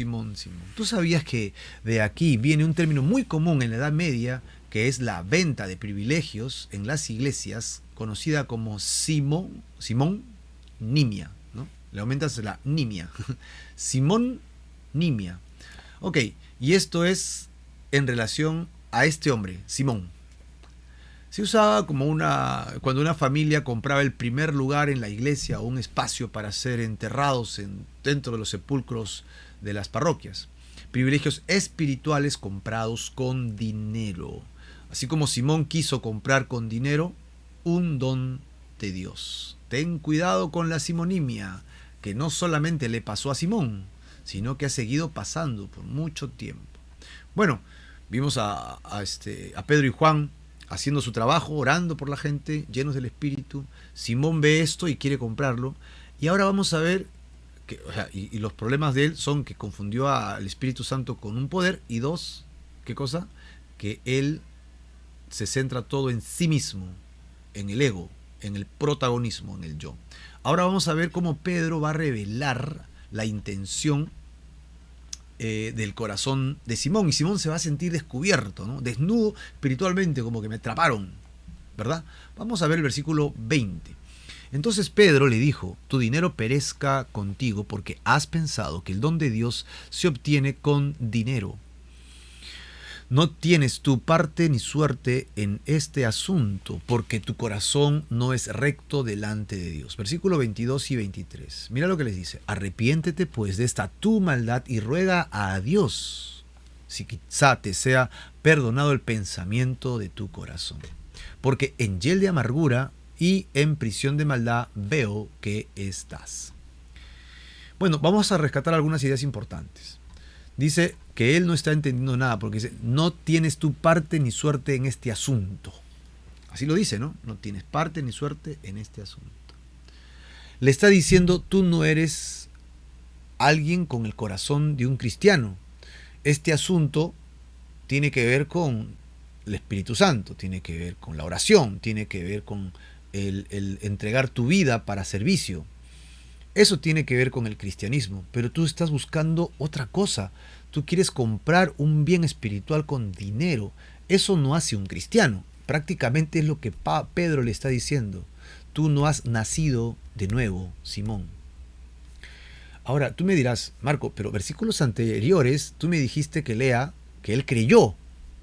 ¿Tú sabías que de aquí viene un término muy común en la Edad Media, que es la venta de privilegios en las iglesias, conocida como simonimia, ¿no? Le aumentas la nimia. Simonimia. Ok, y esto es en relación a este hombre, Simón. Se usaba como cuando una familia compraba el primer lugar en la iglesia o un espacio para ser enterrados dentro de los sepulcros de las parroquias. Privilegios espirituales comprados con dinero. Así como Simón quiso comprar con dinero un don de Dios. Ten cuidado con la simonimia, que no solamente le pasó a Simón, sino que ha seguido pasando por mucho tiempo. Bueno, vimos a Pedro y Juan haciendo su trabajo, orando por la gente, llenos del Espíritu. Simón ve esto y quiere comprarlo. Y ahora vamos a ver que, y los problemas de él son que confundió al Espíritu Santo con un poder. Y dos, ¿qué cosa? Que él se centra todo en sí mismo, en el ego, en el protagonismo, en el yo. Ahora vamos a ver cómo Pedro va a revelar la intención del corazón de Simón, y Simón se va a sentir descubierto, ¿no?, desnudo espiritualmente, como que me atraparon, ¿verdad? Vamos a ver el versículo 20. Entonces Pedro le dijo: tu dinero perezca contigo, porque has pensado que el don de Dios se obtiene con dinero. No tienes tu parte ni suerte en este asunto, porque tu corazón no es recto delante de Dios. Versículo 22 y 23. Mira lo que les dice. Arrepiéntete pues de esta tu maldad y ruega a Dios, si quizá te sea perdonado el pensamiento de tu corazón. Porque en hiel de amargura y en prisión de maldad veo que estás. Bueno, vamos a rescatar algunas ideas importantes. Dice que él no está entendiendo nada, porque dice, no tienes tu parte ni suerte en este asunto. Así lo dice, ¿no? No tienes parte ni suerte en este asunto. Le está diciendo, tú no eres alguien con el corazón de un cristiano. Este asunto tiene que ver con el Espíritu Santo, tiene que ver con la oración, tiene que ver con el entregar tu vida para servicio. Eso tiene que ver con el cristianismo, pero tú estás buscando otra cosa. Tú quieres comprar un bien espiritual con dinero. Eso no hace un cristiano. Prácticamente es lo que Pedro le está diciendo. Tú no has nacido de nuevo, Simón. Ahora, tú me dirás, Marco, pero versículos anteriores, tú me dijiste que lea que él creyó.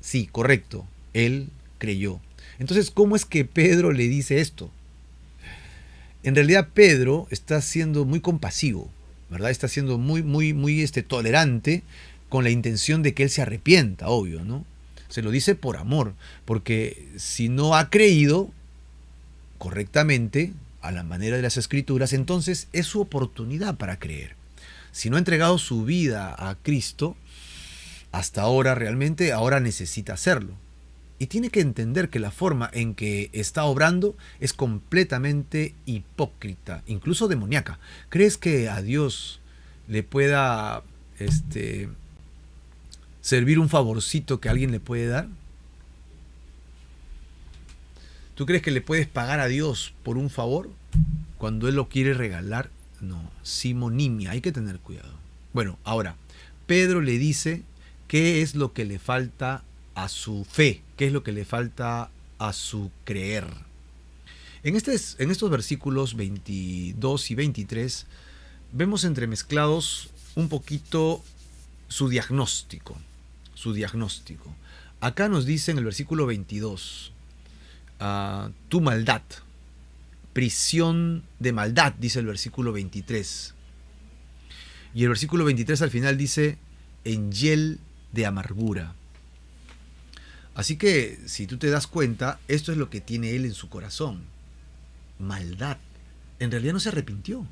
Sí, correcto, él creyó. Entonces, ¿cómo es que Pedro le dice esto? En realidad Pedro está siendo muy compasivo, ¿verdad? Está siendo muy tolerante con la intención de que él se arrepienta, obvio, ¿no? Se lo dice por amor, porque si no ha creído correctamente, a la manera de las Escrituras, entonces es su oportunidad para creer. Si no ha entregado su vida a Cristo, hasta ahora realmente, ahora necesita hacerlo. Y tiene que entender que la forma en que está obrando es completamente hipócrita, incluso demoníaca. ¿Crees que a Dios le pueda servir un favorcito que alguien le puede dar? ¿Tú crees que le puedes pagar a Dios por un favor cuando Él lo quiere regalar? No, simonimia, hay que tener cuidado. Bueno, ahora, Pedro le dice qué es lo que le falta a su fe, qué es lo que le falta a su creer. En estos versículos 22 y 23 vemos entremezclados un poquito su diagnóstico. Acá nos dice en el versículo 22, tu maldad, prisión de maldad, dice el versículo 23. Y el versículo 23 al final dice, en hiel de amargura. Así que, si tú te das cuenta, esto es lo que tiene él en su corazón. Maldad. En realidad no se arrepintió.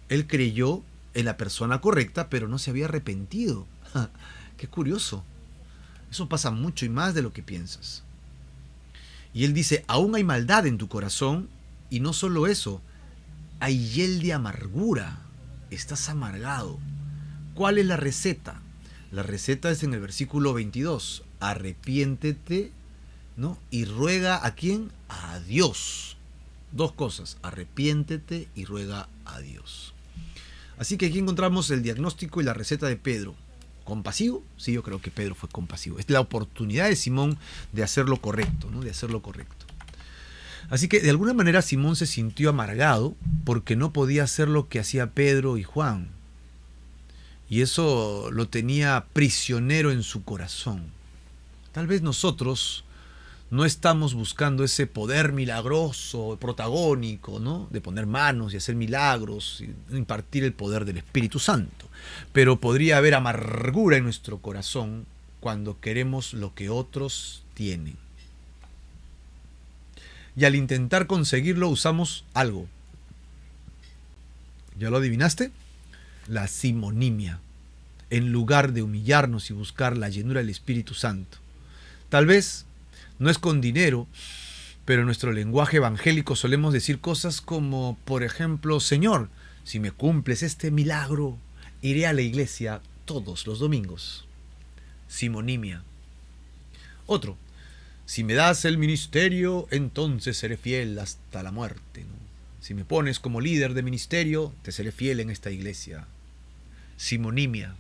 Él creyó en la persona correcta, pero no se había arrepentido. Qué curioso. Eso pasa mucho y más de lo que piensas. Y él dice, aún hay maldad en tu corazón, y no solo eso, hay hiel de amargura. Estás amargado. ¿Cuál es la receta? La receta es en el versículo 22. Arrepiéntete, ¿no? Y ruega ¿a quién? A Dios. Dos cosas, arrepiéntete y ruega a Dios. Así que aquí encontramos el diagnóstico y la receta de Pedro. ¿Compasivo? Sí, yo creo que Pedro fue compasivo. Es la oportunidad de Simón de hacer lo correcto, ¿no? De hacer lo correcto. Así que de alguna manera Simón se sintió amargado porque no podía hacer lo que hacía Pedro y Juan. Y eso lo tenía prisionero en su corazón. Tal vez nosotros no estamos buscando ese poder milagroso, protagónico, ¿no? De poner manos y hacer milagros, y impartir el poder del Espíritu Santo. Pero podría haber amargura en nuestro corazón cuando queremos lo que otros tienen. Y al intentar conseguirlo usamos algo. ¿Ya lo adivinaste? La simonimia. En lugar de humillarnos y buscar la llenura del Espíritu Santo. Tal vez no es con dinero, pero en nuestro lenguaje evangélico solemos decir cosas como, por ejemplo, Señor, si me cumples este milagro, iré a la iglesia todos los domingos. Simonimia. Otro, si me das el ministerio, entonces seré fiel hasta la muerte, ¿no? Si me pones como líder de ministerio, te seré fiel en esta iglesia. Simonimia.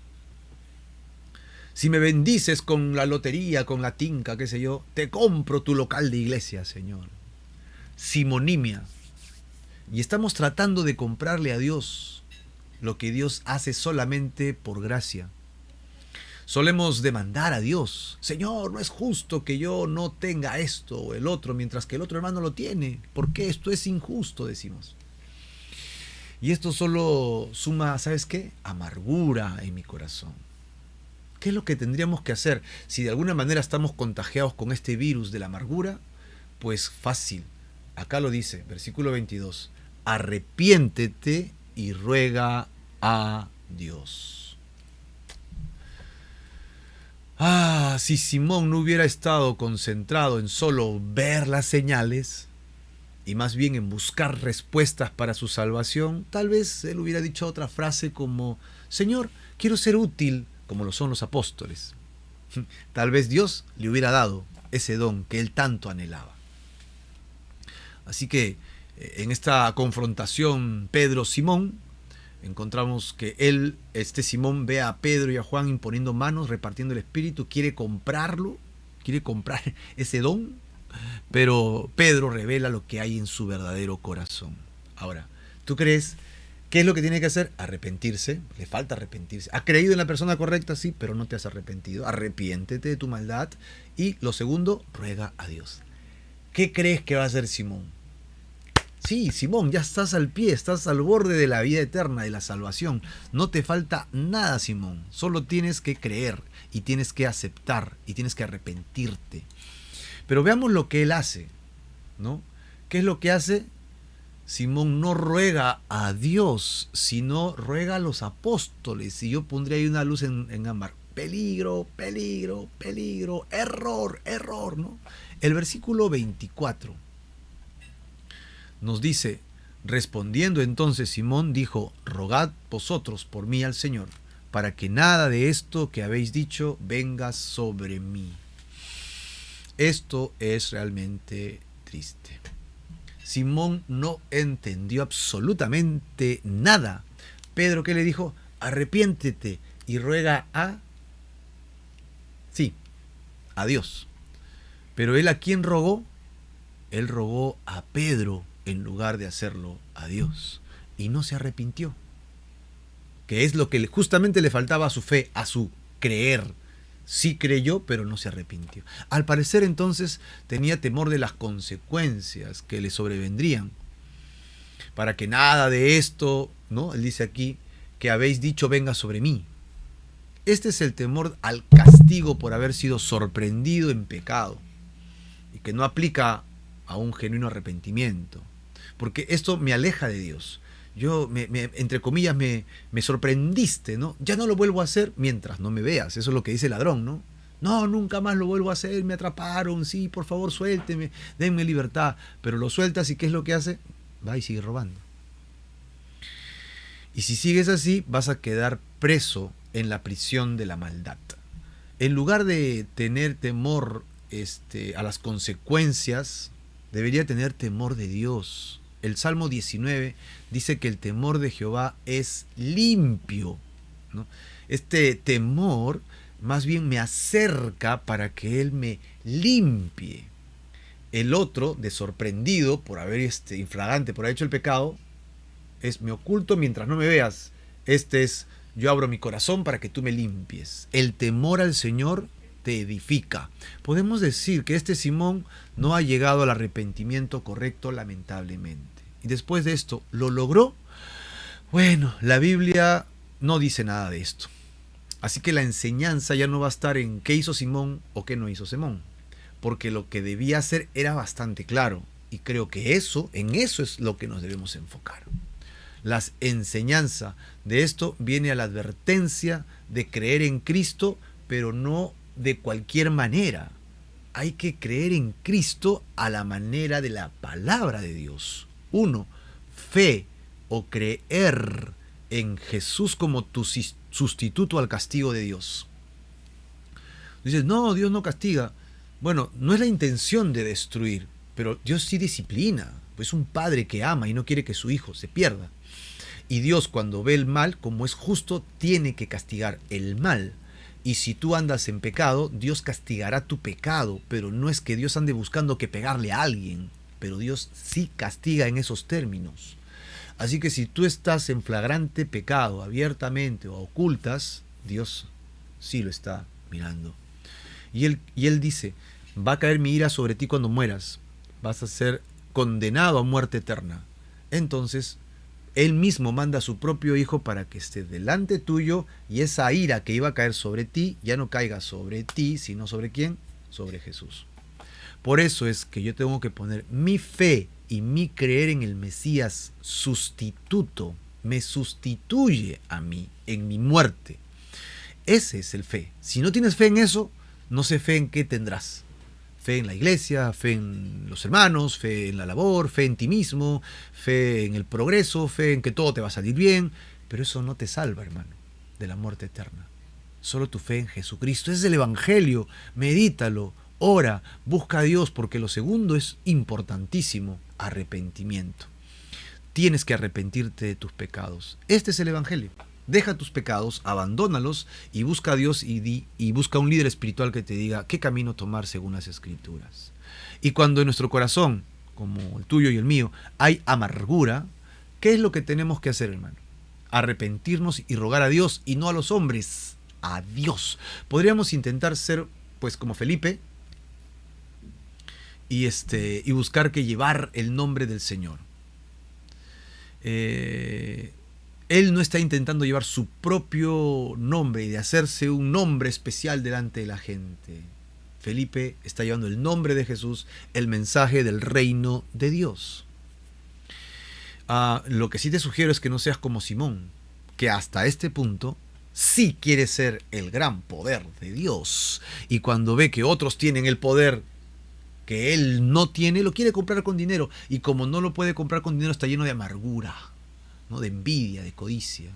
Si me bendices con la lotería, con la tinca, qué sé yo, te compro tu local de iglesia, Señor. Simonimia. Y estamos tratando de comprarle a Dios lo que Dios hace solamente por gracia. Solemos demandar a Dios: Señor, no es justo que yo no tenga esto o el otro, mientras que el otro hermano lo tiene. ¿Por qué esto es injusto?, decimos. Y esto solo suma, ¿sabes qué?, amargura en mi corazón. ¿Qué es lo que tendríamos que hacer si de alguna manera estamos contagiados con este virus de la amargura? Pues fácil. Acá lo dice, versículo 22. Arrepiéntete y ruega a Dios. Si Simón no hubiera estado concentrado en solo ver las señales y más bien en buscar respuestas para su salvación, tal vez él hubiera dicho otra frase como: Señor, quiero ser útil, como lo son los apóstoles. Tal vez Dios le hubiera dado ese don que él tanto anhelaba. Así que en esta confrontación Pedro-Simón, encontramos que Simón ve a Pedro y a Juan imponiendo manos, repartiendo el Espíritu, quiere comprarlo, quiere comprar ese don, pero Pedro revela lo que hay en su verdadero corazón. Ahora, ¿tú crees qué es lo que tiene que hacer? Arrepentirse. Le falta arrepentirse. ¿Has creído en la persona correcta? Sí, pero no te has arrepentido. Arrepiéntete de tu maldad. Y lo segundo, ruega a Dios. ¿Qué crees que va a hacer Simón? Sí, Simón, ya estás al pie, estás al borde de la vida eterna, de la salvación. No te falta nada, Simón. Solo tienes que creer y tienes que aceptar y tienes que arrepentirte. Pero veamos lo que él hace, ¿no? ¿Qué es lo que hace? Simón no ruega a Dios, sino ruega a los apóstoles. Y yo pondría ahí una luz en ámbar. Peligro, peligro, peligro, error, error, ¿no? El versículo 24 nos dice: respondiendo entonces Simón dijo: rogad vosotros por mí al Señor, para que nada de esto que habéis dicho venga sobre mí. Esto es realmente triste. Simón no entendió absolutamente nada. Pedro, ¿qué le dijo? Arrepiéntete y ruega a Dios. Pero él, ¿a quién rogó? Él rogó a Pedro en lugar de hacerlo a Dios. Y no se arrepintió. Que es lo que justamente le faltaba a su fe, a su creer. Sí creyó, pero no se arrepintió. Al parecer entonces tenía temor de las consecuencias que le sobrevendrían. Para que nada de esto, ¿no?, él dice aquí, que habéis dicho venga sobre mí. Este es el temor al castigo por haber sido sorprendido en pecado. Y que no aplica a un genuino arrepentimiento. Porque esto me aleja de Dios. Entre comillas, me sorprendiste, ¿no? Ya no lo vuelvo a hacer mientras no me veas. Eso es lo que dice el ladrón, ¿no? No, nunca más lo vuelvo a hacer, me atraparon, sí, por favor, suélteme, denme libertad. Pero lo sueltas y ¿qué es lo que hace? Va y sigue robando. Y si sigues así, vas a quedar preso en la prisión de la maldad. En lugar de tener temor a las consecuencias, debería tener temor de Dios. El Salmo 19 dice que el temor de Jehová es limpio, ¿no? Este temor más bien me acerca para que Él me limpie. El otro, de sorprendido por haber infragante, por haber hecho el pecado, es me oculto mientras no me veas. Yo abro mi corazón para que tú me limpies. El temor al Señor te edifica. Podemos decir que Simón no ha llegado al arrepentimiento correcto, lamentablemente. Y después de esto, ¿lo logró? Bueno, la Biblia no dice nada de esto. Así que la enseñanza ya no va a estar en qué hizo Simón o qué no hizo Simón. Porque lo que debía hacer era bastante claro. Y creo que en eso es lo que nos debemos enfocar. La enseñanza de esto viene a la advertencia de creer en Cristo, pero no de cualquier manera. Hay que creer en Cristo a la manera de la palabra de Dios. 1. Fe o creer en Jesús como tu sustituto al castigo de Dios. Dices, no, Dios no castiga. Bueno, no es la intención de destruir, pero Dios sí disciplina. Pues un padre que ama y no quiere que su hijo se pierda. Y Dios, cuando ve el mal, como es justo, tiene que castigar el mal. Y si tú andas en pecado, Dios castigará tu pecado, pero no es que Dios ande buscando que pegarle a alguien, pero Dios sí castiga en esos términos. Así que si tú estás en flagrante pecado, abiertamente o a ocultas, Dios sí lo está mirando. Y él dice, va a caer mi ira sobre ti cuando mueras, vas a ser condenado a muerte eterna. Entonces, él mismo manda a su propio hijo para que esté delante tuyo, y esa ira que iba a caer sobre ti, ya no caiga sobre ti, sino ¿sobre quién? Sobre Jesús. Por eso es que yo tengo que poner mi fe y mi creer en el Mesías sustituto. Me sustituye a mí en mi muerte. Ese es el fe. Si no tienes fe en eso, no sé fe en qué tendrás. Fe en la iglesia, fe en los hermanos, fe en la labor, fe en ti mismo, fe en el progreso, fe en que todo te va a salir bien. Pero eso no te salva, hermano, de la muerte eterna. Solo tu fe en Jesucristo. Ese es el Evangelio. Medítalo, ora, busca a Dios, porque lo segundo es importantísimo: arrepentimiento. Tienes que arrepentirte de tus pecados. Este es el Evangelio. Deja tus pecados, abandónalos y busca a Dios y busca un líder espiritual que te diga qué camino tomar según las Escrituras. Y cuando en nuestro corazón, como el tuyo y el mío, hay amargura, ¿qué es lo que tenemos que hacer, hermano? Arrepentirnos y rogar a Dios y no a los hombres, a Dios. Podríamos intentar ser pues como Felipe y buscar que llevar el nombre del Señor. Él no está intentando llevar su propio nombre y de hacerse un nombre especial delante de la gente. Felipe está llevando el nombre de Jesús, el mensaje del reino de Dios. Lo que sí te sugiero es que no seas como Simón, que hasta este punto sí quiere ser el gran poder de Dios. Y cuando ve que otros tienen el poder que él no tiene, lo quiere comprar con dinero. Y como no lo puede comprar con dinero, está lleno de amargura, ¿no? De envidia, de codicia.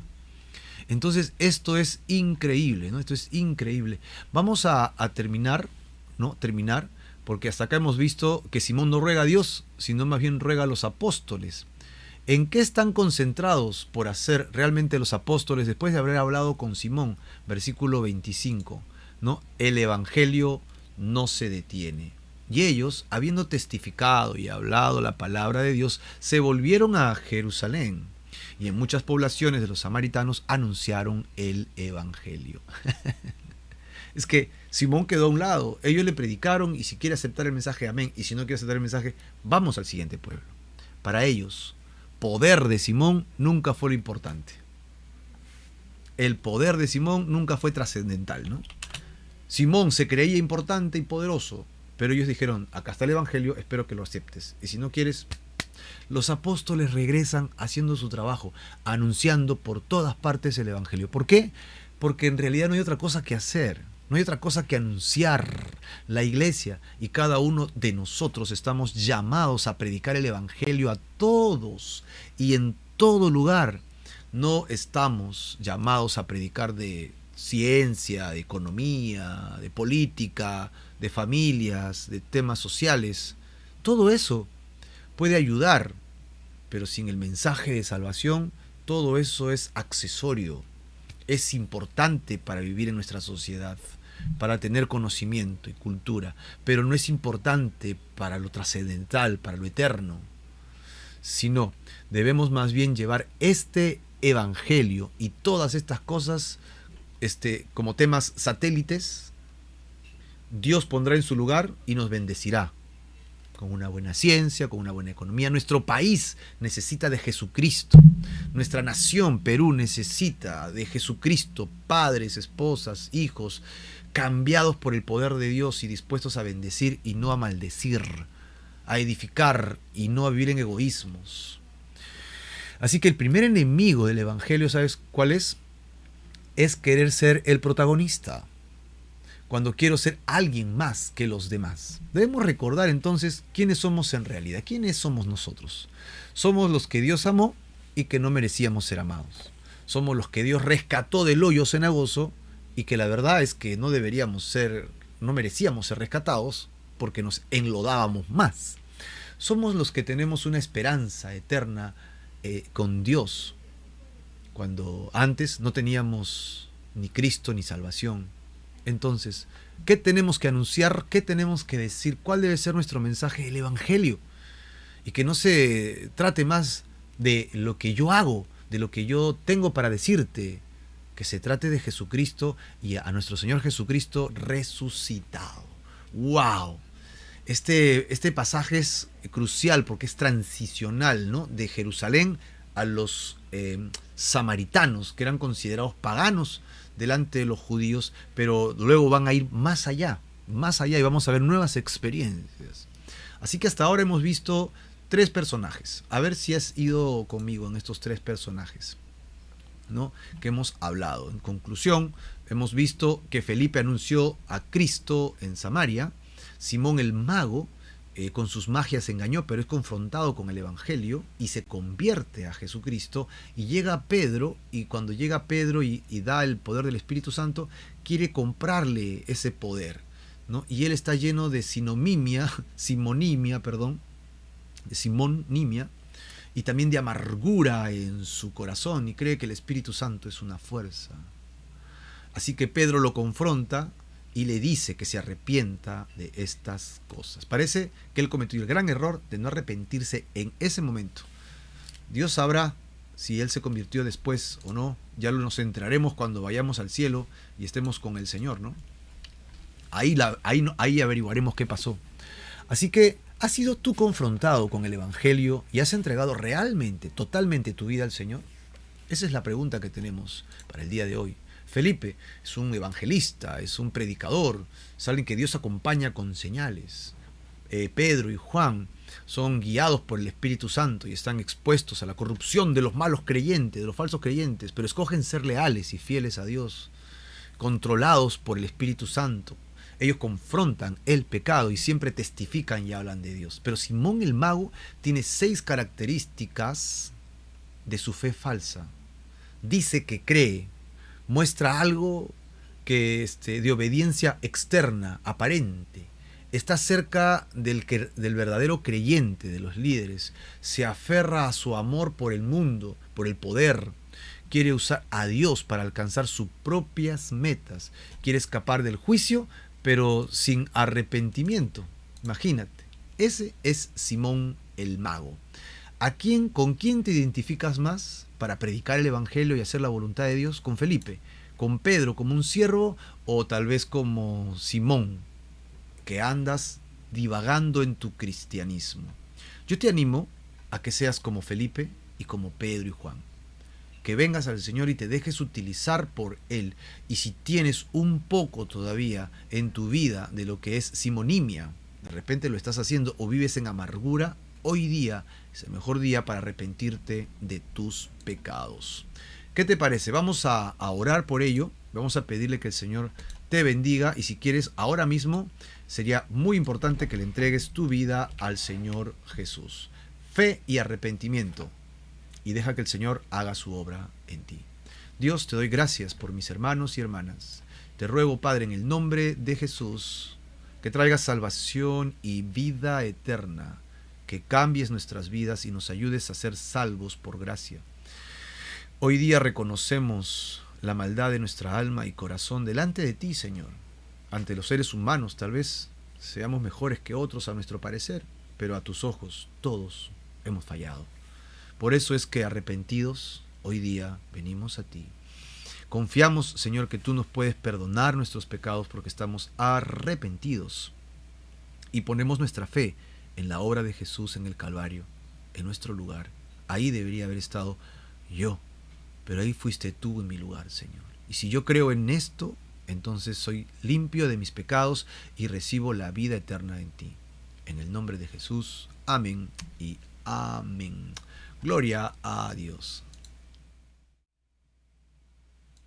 Entonces esto es increíble, ¿no? Esto es increíble. Vamos a terminar, ¿no? Terminar, porque hasta acá hemos visto que Simón no ruega a Dios, sino más bien ruega a los apóstoles. ¿En qué están concentrados por hacer realmente los apóstoles después de haber hablado con Simón? Versículo 25, ¿no? El evangelio no se detiene. Y ellos, habiendo testificado y hablado la palabra de Dios, se volvieron a Jerusalén. Y en muchas poblaciones de los samaritanos anunciaron el evangelio. Es que Simón quedó a un lado. Ellos le predicaron y si quiere aceptar el mensaje, amén. Y si no quiere aceptar el mensaje, vamos al siguiente pueblo. Para ellos, poder de Simón nunca fue lo importante. El poder de Simón nunca fue trascendental, ¿no? Simón se creía importante y poderoso, pero ellos dijeron, acá está el evangelio, espero que lo aceptes. Y si no quieres, los apóstoles regresan haciendo su trabajo, anunciando por todas partes el evangelio. ¿Por qué? Porque en realidad no hay otra cosa que hacer, no hay otra cosa que anunciar. La iglesia y cada uno de nosotros estamos llamados a predicar el evangelio a todos y en todo lugar. No estamos llamados a predicar de ciencia, de economía, de política, de familias, de temas sociales. Todo eso puede ayudar, pero sin el mensaje de salvación, todo eso es accesorio. Es importante para vivir en nuestra sociedad, para tener conocimiento y cultura, pero no es importante para lo trascendental, para lo eterno. Sino, debemos más bien llevar este evangelio y todas estas cosas como temas satélites. Dios pondrá en su lugar y nos bendecirá con una buena ciencia, con una buena economía. Nuestro país necesita de Jesucristo. Nuestra nación, Perú, necesita de Jesucristo. Padres, esposas, hijos, cambiados por el poder de Dios y dispuestos a bendecir y no a maldecir, a edificar y no a vivir en egoísmos. Así que el primer enemigo del evangelio, ¿sabes cuál es? Es querer ser el protagonista. Cuando quiero ser alguien más que los demás. Debemos recordar entonces quiénes somos en realidad. ¿Quiénes somos nosotros? Somos los que Dios amó y que no merecíamos ser amados. Somos los que Dios rescató del hoyo cenagoso y que la verdad es que no merecíamos ser rescatados porque nos enlodábamos más. Somos los que tenemos una esperanza eterna con Dios, cuando antes no teníamos ni Cristo ni salvación. Entonces, ¿qué tenemos que anunciar? ¿Qué tenemos que decir? ¿Cuál debe ser nuestro mensaje? El evangelio. Y que no se trate más de lo que yo hago, de lo que yo tengo para decirte, que se trate de Jesucristo y a nuestro Señor Jesucristo resucitado. ¡Wow! Este pasaje es crucial porque es transicional, ¿no? De Jerusalén a los samaritanos, que eran considerados paganos delante de los judíos, pero luego van a ir más allá y vamos a ver nuevas experiencias. Así que hasta ahora hemos visto 3 personajes. A ver si has ido conmigo en estos 3 personajes, ¿no?, que hemos hablado. En conclusión, hemos visto que Felipe anunció a Cristo en Samaria. Simón el mago con sus magias engañó, pero es confrontado con el Evangelio y se convierte a Jesucristo. Y llega Pedro, y cuando llega Pedro y da el poder del Espíritu Santo, quiere comprarle ese poder, ¿no? Y él está lleno de simonimia, y también de amargura en su corazón, y cree que el Espíritu Santo es una fuerza. Así que Pedro lo confronta y le dice que se arrepienta de estas cosas. Parece que él cometió el gran error de no arrepentirse en ese momento. Dios sabrá si él se convirtió después o no. Ya nos enteraremos cuando vayamos al cielo y estemos con el Señor, ¿no? Ahí averiguaremos qué pasó. Así que, ¿has sido tú confrontado con el Evangelio y has entregado realmente, totalmente tu vida al Señor? Esa es la pregunta que tenemos para el día de hoy. Felipe es un evangelista, es un predicador, es alguien que Dios acompaña con señales. Pedro y Juan son guiados por el Espíritu Santo y están expuestos a la corrupción de los malos creyentes, de los falsos creyentes, pero escogen ser leales y fieles a Dios, controlados por el Espíritu Santo. Ellos confrontan el pecado y siempre testifican y hablan de Dios. Pero Simón el mago tiene 6 características de su fe falsa. Dice que cree, muestra algo que de obediencia externa, aparente. Está cerca del verdadero creyente, de los líderes. Se aferra a su amor por el mundo, por el poder. Quiere usar a Dios para alcanzar sus propias metas. Quiere escapar del juicio, pero sin arrepentimiento. Imagínate, ese es Simón el mago. ¿Con quién te identificas más para predicar el Evangelio y hacer la voluntad de Dios? ¿Con Felipe? ¿Con Pedro como un siervo? ¿O tal vez como Simón, que andas divagando en tu cristianismo? Yo te animo a que seas como Felipe y como Pedro y Juan. Que vengas al Señor y te dejes utilizar por Él. Y si tienes un poco todavía en tu vida de lo que es simonimia, de repente lo estás haciendo o vives en amargura, hoy día es el mejor día para arrepentirte de tus pecados. ¿Qué te parece? Vamos a orar por ello. Vamos a pedirle que el Señor te bendiga. Y si quieres, ahora mismo sería muy importante que le entregues tu vida al Señor Jesús. Fe y arrepentimiento. Y deja que el Señor haga su obra en ti. Dios, te doy gracias por mis hermanos y hermanas. Te ruego, Padre, en el nombre de Jesús, que traigas salvación y vida eterna, que cambies nuestras vidas y nos ayudes a ser salvos por gracia. Hoy día reconocemos la maldad de nuestra alma y corazón delante de ti, Señor. Ante los seres humanos tal vez seamos mejores que otros a nuestro parecer, pero a tus ojos todos hemos fallado. Por eso es que arrepentidos, hoy día venimos a ti. Confiamos, Señor, que tú nos puedes perdonar nuestros pecados porque estamos arrepentidos. Y ponemos nuestra fe en la obra de Jesús en el Calvario, en nuestro lugar. Ahí debería haber estado yo, pero ahí fuiste tú en mi lugar, Señor. Y si yo creo en esto, entonces soy limpio de mis pecados y recibo la vida eterna en ti. En el nombre de Jesús, amén y amén. Gloria a Dios.